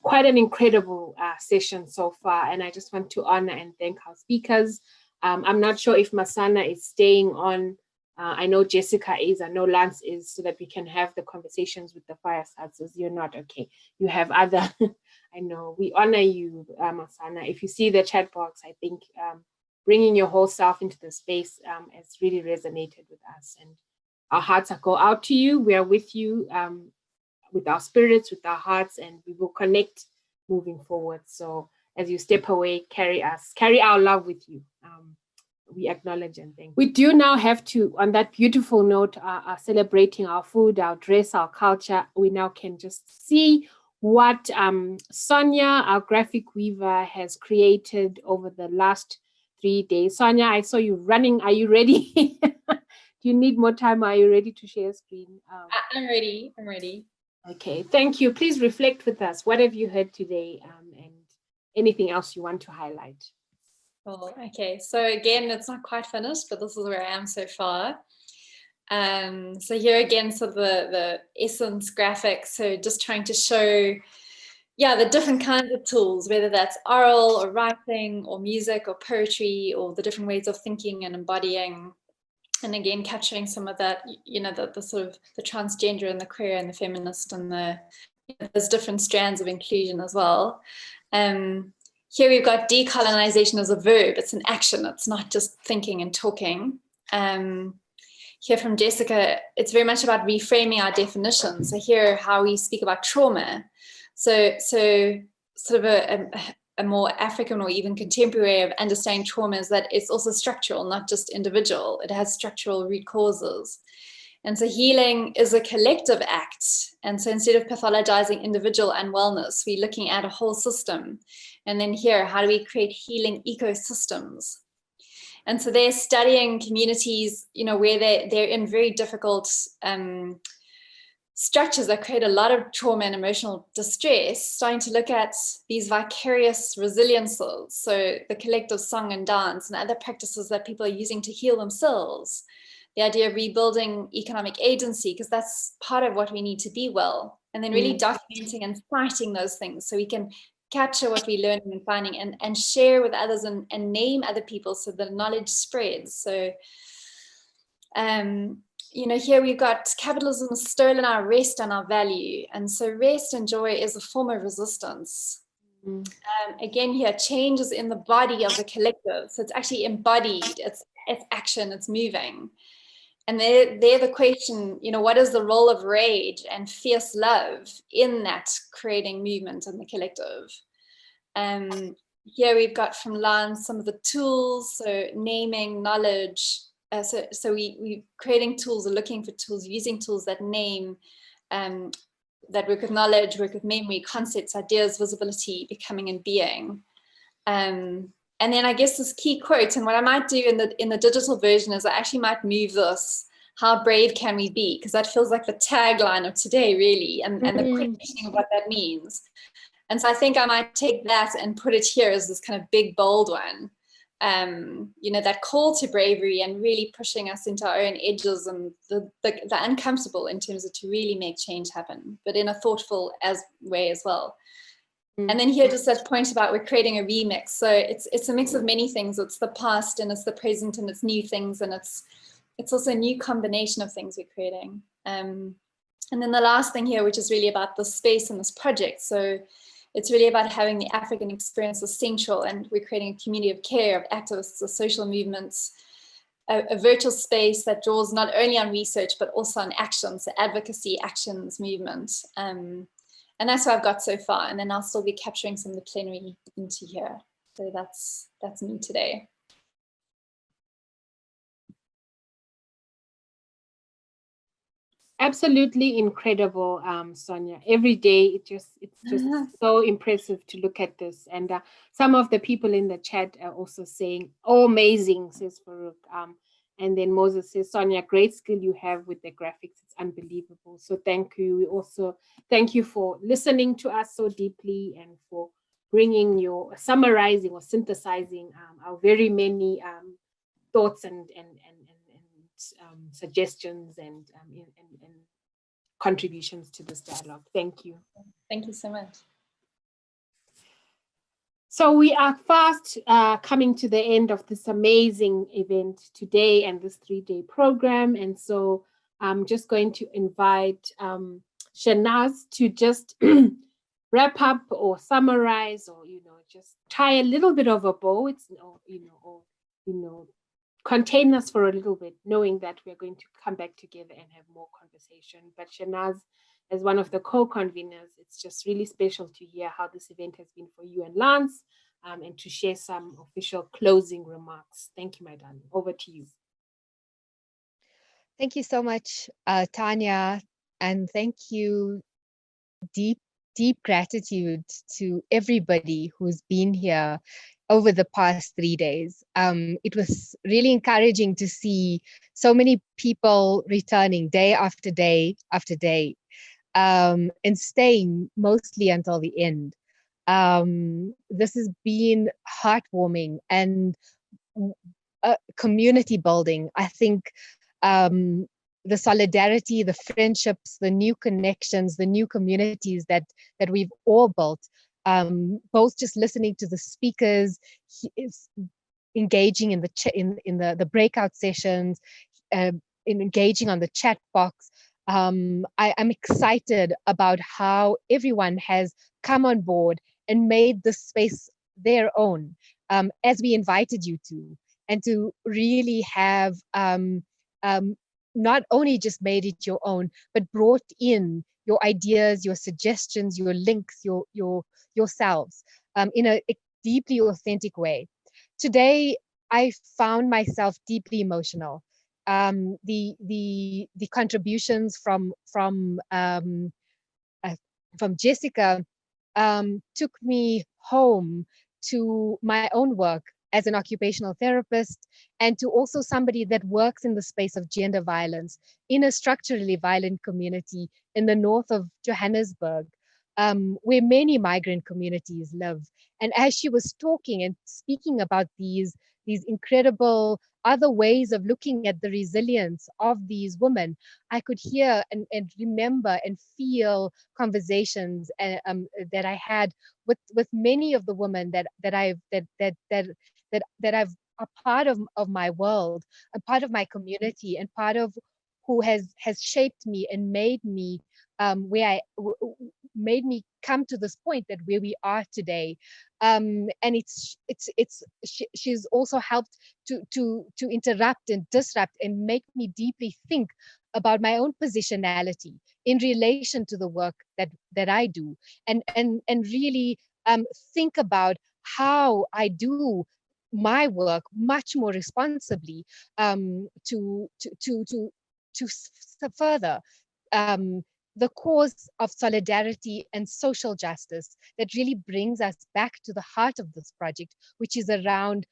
quite an incredible session so far, and I just want to honor and thank our speakers. I'm not sure if Masana is staying on. I know Jessica is, I know Lance is, so that we can have the conversations with the firesides. You're not okay. You have other, I know, we honor you, Masana. If you see the chat box, I think bringing your whole self into the space has really resonated with us, and our hearts go out to you. We are with you with our spirits, with our hearts, and we will connect moving forward. So as you step away, carry our love with you. We acknowledge and thank you. We do now have to, on that beautiful note, celebrating our food, our dress, our culture. We now can just see what Sonia, our graphic weaver, has created over the last 3 days. Sonia, I saw you running. Are you ready? Do you need more time? Are you ready to share screen? I'm ready. I'm ready. Okay, thank you. Please reflect with us. What have you heard today, and anything else you want to highlight? Cool. Okay, so again, it's not quite finished, but this is where I am so far. So here again, so the essence graphics, so just trying to show, the different kinds of tools, whether that's oral or writing or music or poetry, or the different ways of thinking and embodying. And again, capturing some of that, the sort of the transgender and the queer and the feminist and there's different strands of inclusion as well. Here we've got decolonization as a verb. It's an action. It's not just thinking and talking. Here from Jessica, it's very much about reframing our definitions. So here, how we speak about trauma. So sort of a more African or even contemporary way of understanding trauma is that it's also structural, not just individual. It has structural root causes. And so healing is a collective act. And so instead of pathologizing individual unwellness, we're looking at a whole system. And then here, how do we create healing ecosystems? And so they're studying communities, you know, where they're in very difficult structures that create a lot of trauma and emotional distress, starting to look at these vicarious resiliences, so the collective song and dance and other practices that people are using to heal themselves. The idea of rebuilding economic agency, because that's part of what we need to be well, and then really documenting and citing those things so we can capture what we're learning and finding and share with others and name other people so the knowledge spreads. So you know, here we've got capitalism has stolen our rest and our value. And so rest and joy is a form of resistance. Again, here, change is in the body of the collective. So it's actually embodied, it's action, it's moving. And they're the question, you know, what is the role of rage and fierce love in that creating movement in the collective? Here we've got from Lance some of the tools, so naming, knowledge. So we creating tools or looking for tools, using tools that name, that work with knowledge, work with memory, concepts, ideas, visibility, becoming and being. And then I guess this key quote, and what I might do in the digital version is I actually might move this, how brave can we be? Because that feels like the tagline of today, really, and the questioning of what that means. And so I think I might take that and put it here as this kind of big, bold one. You know, that call to bravery and really pushing us into our own edges and the uncomfortable in terms of to really make change happen, but in a thoughtful way as well. And then here, just that point about we're creating a remix. So it's a mix of many things. It's the past and it's the present and it's new things, and it's also a new combination of things we're creating. And then the last thing here, which is really about the space and this project. So it's really about having the African experience as central, and we're creating a community of care, of activists, of social movements, a virtual space that draws not only on research, but also on actions, so advocacy, actions, movement. And that's what I've got so far. And then I'll still be capturing some of the plenary into here. So that's me today. Absolutely incredible, Sonia. Every day it's just so impressive to look at this. And some of the people in the chat are also saying, "Oh, amazing," says Farouk. And then Moses says, "Sonia, great skill you have with the graphics. It's unbelievable." So thank you. We also thank you for listening to us so deeply and for bringing your summarizing or synthesizing our very many thoughts and suggestions and contributions to this dialogue. Thank you. Thank you so much. So we are fast coming to the end of this amazing event today and this 3-day program. And so I'm just going to invite SHEHNAZ to just wrap up or summarize, or, you know, just tie a little bit of a bow. It's, contain us for a little bit, knowing that we're going to come back together and have more conversation. But SHEHNAZ, as one of the co-conveners, it's just really special to hear how this event has been for you and Lance, and to share some official closing remarks. Thank you, my darling. Over to you. Thank you so much, Tanya, and thank you. Deep gratitude to everybody who's been here over the past 3 days. It was really encouraging to see so many people returning day after day after day, and staying mostly until the end. This has been heartwarming and community building. I think the solidarity, the friendships, the new connections, the new communities that we've all built, both just listening to the speakers, engaging in the breakout sessions, engaging on the chat box. I'm excited about how everyone has come on board and made this space their own, as we invited you to, and to really have not only just made it your own, but brought in your ideas, your suggestions, your links, yourselves in a deeply authentic way. Today, I found myself deeply emotional. The contributions from Jessica took me home to my own work as an occupational therapist, and to also somebody that works in the space of gender violence in a structurally violent community in the north of Johannesburg, where many migrant communities live. And as she was talking and speaking about these incredible other ways of looking at the resilience of these women, I could hear and remember and feel conversations that I had with many of the women that I've a part of my world, a part of my community, and part of who has shaped me and made me made me come to this point that where we are today. And she's also helped to interrupt and disrupt and make me deeply think about my own positionality in relation to the work that I do, and really think about how I do my work much more responsibly, to further the cause of solidarity and social justice that really brings us back to the heart of this project, which is around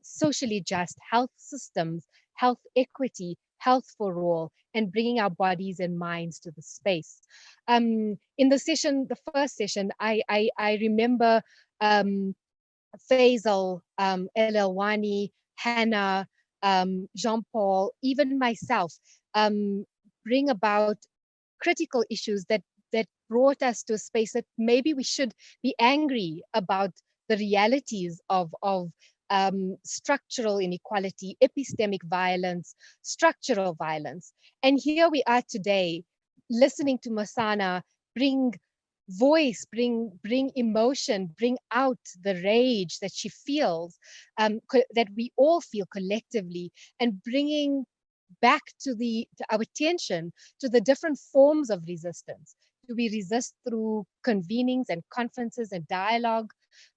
socially just health systems, health equity, health for all, and bringing our bodies and minds to the space. In the first session, I remember Faisal, Elelwani, Hannah, Jean-Paul, even myself, bring about critical issues that brought us to a space that maybe we should be angry about the realities of structural inequality, epistemic violence, structural violence. And here we are today, listening to Masana bring voice, bring emotion, bring out the rage that she feels, that we all feel collectively, and bringing back to our attention to the different forms of resistance. Do we resist through convenings and conferences and dialogue?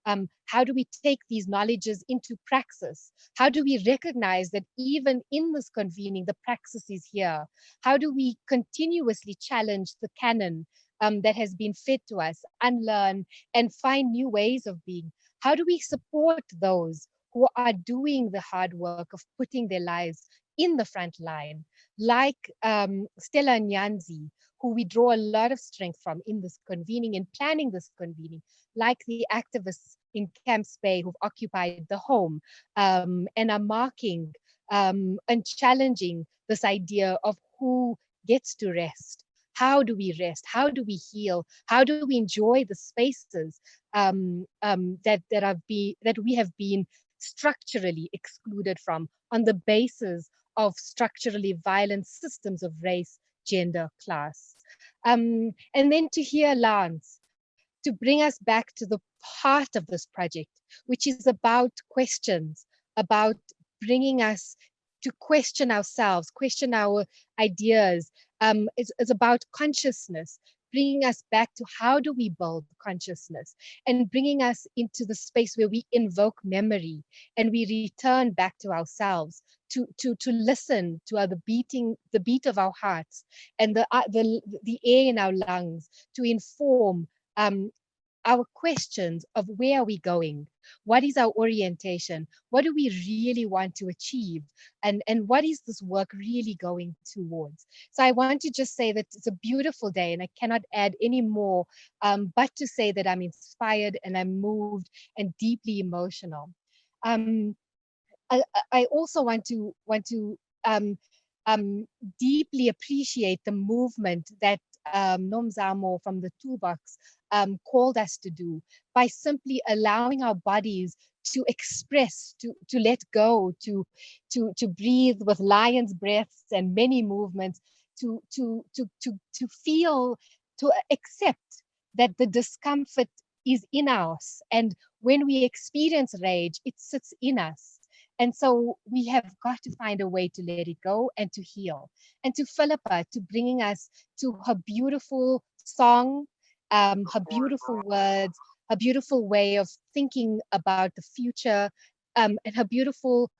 How do we take these knowledges into praxis? How do we recognize that even in this convening, the praxis is here? How do we continuously challenge the canon that has been fed to us, unlearn, and find new ways of being? How do we support those who are doing the hard work of putting their lives in the front line, like Stella Nyanzi, who we draw a lot of strength from in this convening and planning this convening, like the activists in Camps Bay who've occupied the home and are marking and challenging this idea of who gets to rest. How do we rest? How do we heal? How do we enjoy the spaces that we have been structurally excluded from on the basis of structurally violent systems of race, gender, class? And then to hear Lance, to bring us back to the heart of this project, which is about questions, about bringing us to question ourselves, question our ideas. It's about consciousness, bringing us back to how do we build consciousness, and bringing us into the space where we invoke memory and we return back to ourselves, to listen to the beat of our hearts and the air in our lungs, to inform our questions of where are we going? What is our orientation? What do we really want to achieve? And what is this work really going towards? So I want to just say that it's a beautiful day and I cannot add any more, but to say that I'm inspired and I'm moved and deeply emotional. I also want to deeply appreciate the movement that Nomzamo from the Toolbox called us to do by simply allowing our bodies to express, to let go, to breathe with lion's breaths and many movements, to feel, to accept that the discomfort is in us, and when we experience rage, it sits in us. And so we have got to find a way to let it go and to heal. And to Philippa, to bringing us to her beautiful song, her beautiful words, her beautiful way of thinking about the future, and her beautiful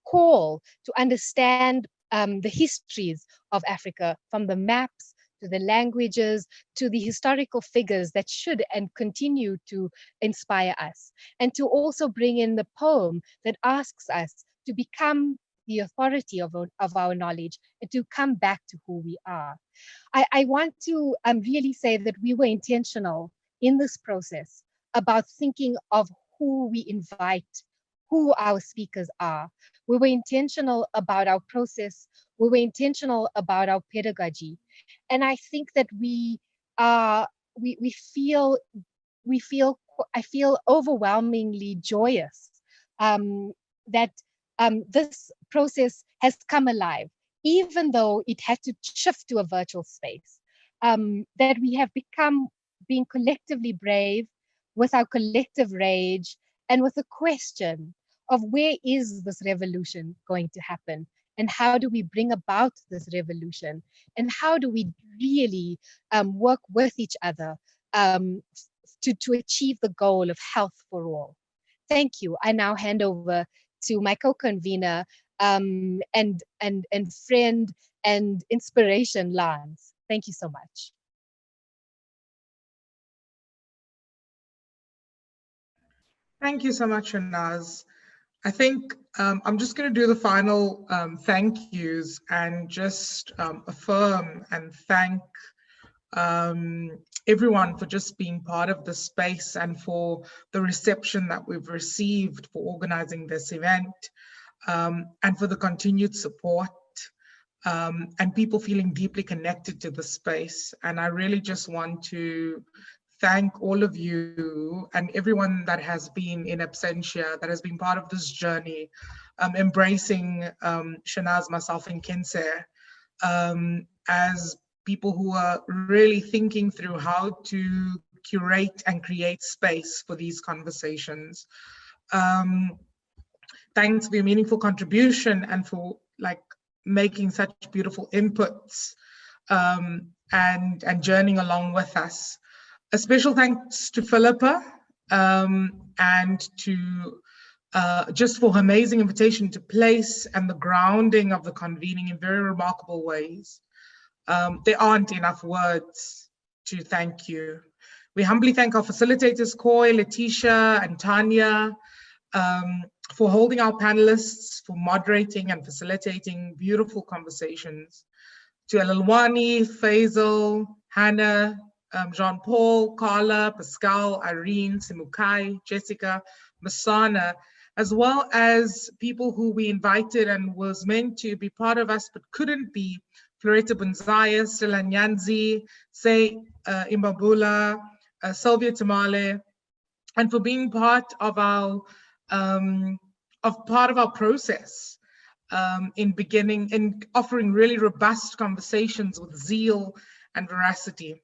call to understand the histories of Africa, from the maps to the languages to the historical figures that should and continue to inspire us, and to also bring in the poem that asks us to become the authority of our knowledge and to come back to who we are. I want to really say that we were intentional in this process about thinking of who we invite, who our speakers are. We were intentional about our process. We were intentional about our pedagogy. And I think that I feel overwhelmingly joyous that this process has come alive, even though it had to shift to a virtual space, that we have become being collectively brave with our collective rage and with a question of where is this revolution going to happen, and how do we bring about this revolution, and how do we really work with each other to achieve the goal of health for all. Thank you. I now hand over to my co-convener and friend and inspiration, Lance. Thank you so much. Thank you so much, SHEHNAZ. I think I'm just going to do the final thank yous and just affirm and thank everyone for just being part of the space and for the reception that we've received for organizing this event, and for the continued support and people feeling deeply connected to the space. And I really just want to thank all of you and everyone that has been in absentia, that has been part of this journey, embracing SHEHNAZ, myself, and KENTSE as people who are really thinking through how to curate and create space for these conversations. Thanks for your meaningful contribution and for making such beautiful inputs and journeying along with us. A special thanks to Philippa and to just for her amazing invitation to place and the grounding of the convening in very remarkable ways. There aren't enough words to thank you. We humbly thank our facilitators, Koi, Letitia, and Tanya, for holding our panelists, for moderating and facilitating beautiful conversations. To Elelwani, Faisal, Hannah, Jean-Paul, Carla, Pascal, Irene, Simukai, Jessica, Masana, as well as people who we invited and was meant to be part of us but couldn't be, Floretta Bunzaya, Stella Nyanzi, Say Imbabula, Sylvia Tamale, and for being part of our process in offering really robust conversations with zeal and veracity.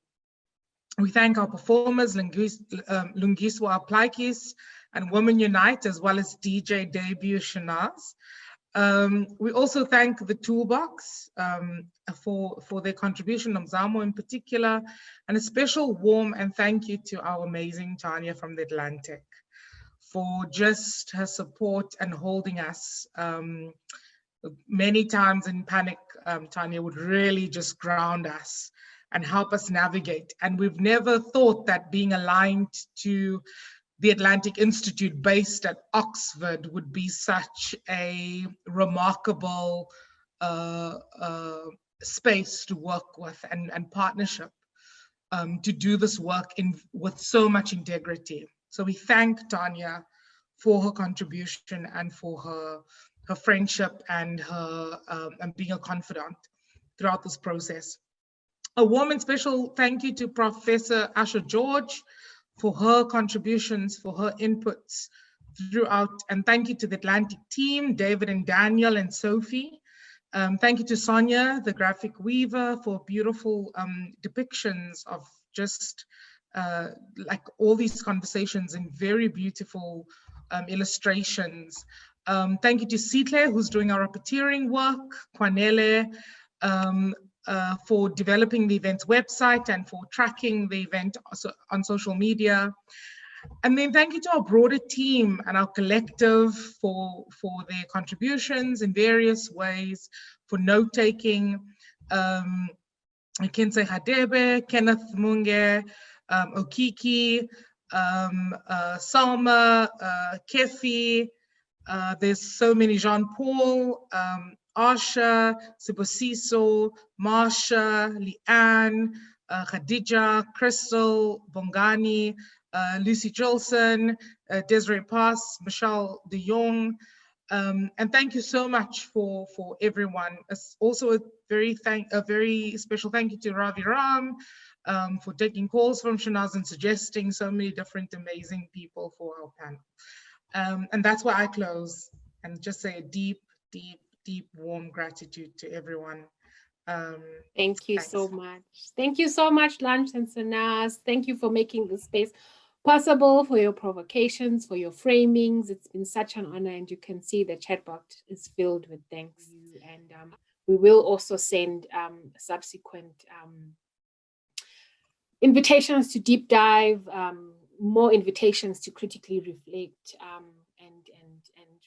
We thank our performers, Lungiswa Aplaikis and Women Unite, as well as DJ Debut SHEHNAZ. We also thank the Toolbox for their contribution, Mzamo in particular, and a special warm and thank you to our amazing Tanya from the Atlantic for just her support and holding us. Many times in panic, Tanya would really just ground us and help us navigate. And we've never thought that being aligned to the Atlantic Institute based at Oxford would be such a remarkable space to work with and partnership to do this work with so much integrity. So we thank Tanya for her contribution and for her friendship and her and being a confidant throughout this process. A warm and special thank you to Professor Asha George for her contributions, for her inputs throughout, and thank you to the Atlantic team, David and Daniel and Sophie. Thank you to Sonia, the graphic weaver, for beautiful depictions of just like all these conversations in very beautiful illustrations. Thank you to Sitle, who's doing our puppeteering work, Kwanele, for developing the event's website and for tracking the event on social media. And then thank you to our broader team and our collective for their contributions in various ways, for note-taking. KENTSE RADEBE, Kenneth Munge, Okiki, Salma, Kefi, there's so many, Jean-Paul, Asha, Sibosiso, Marsha, Leanne, Khadija, Crystal, Bongani, Lucy Jolson, Desiree Pass, Michelle de Jong, and thank you so much for everyone. Also a very special thank you to Ravi Ram for taking calls from SHEHNAZ and suggesting so many different amazing people for our panel. And that's why I close and just say a deep, deep, deep, warm gratitude to everyone. Thank you so much. Thank you so much, Lunch and SHEHNAZ. Thank you for making this space possible, for your provocations, for your framings. It's been such an honor, and you can see the chat box is filled with thanks. And we will also send subsequent invitations to deep dive, more invitations to critically reflect and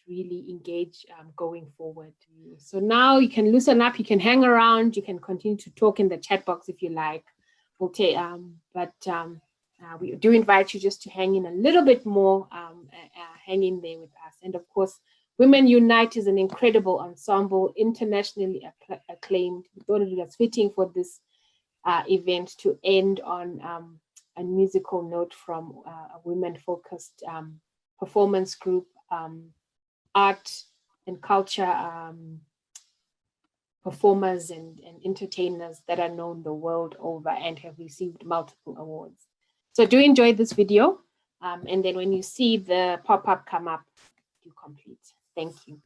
really engage going forward. So now you can loosen up, you can hang around, you can continue to talk in the chat box if you like. Okay, we do invite you just to hang in a little bit more, hang in there with us. And of course, Women Unite is an incredible ensemble, internationally acclaimed. We thought it was fitting for this event to end on a musical note from a women-focused performance group, art and culture performers and entertainers that are known the world over and have received multiple awards. So do enjoy this video, and then when you see the pop-up come up, you complete. Thank you.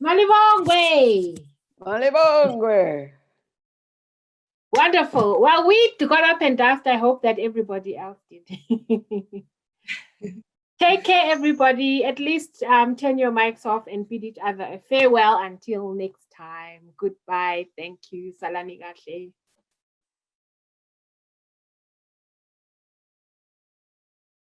Malibongwe. Malibongwe. Wonderful. Well, we got up and danced. I hope that everybody else did. Take care, everybody. At least turn your mics off and bid each other a farewell until next time. Goodbye. Thank you. Salani gahle.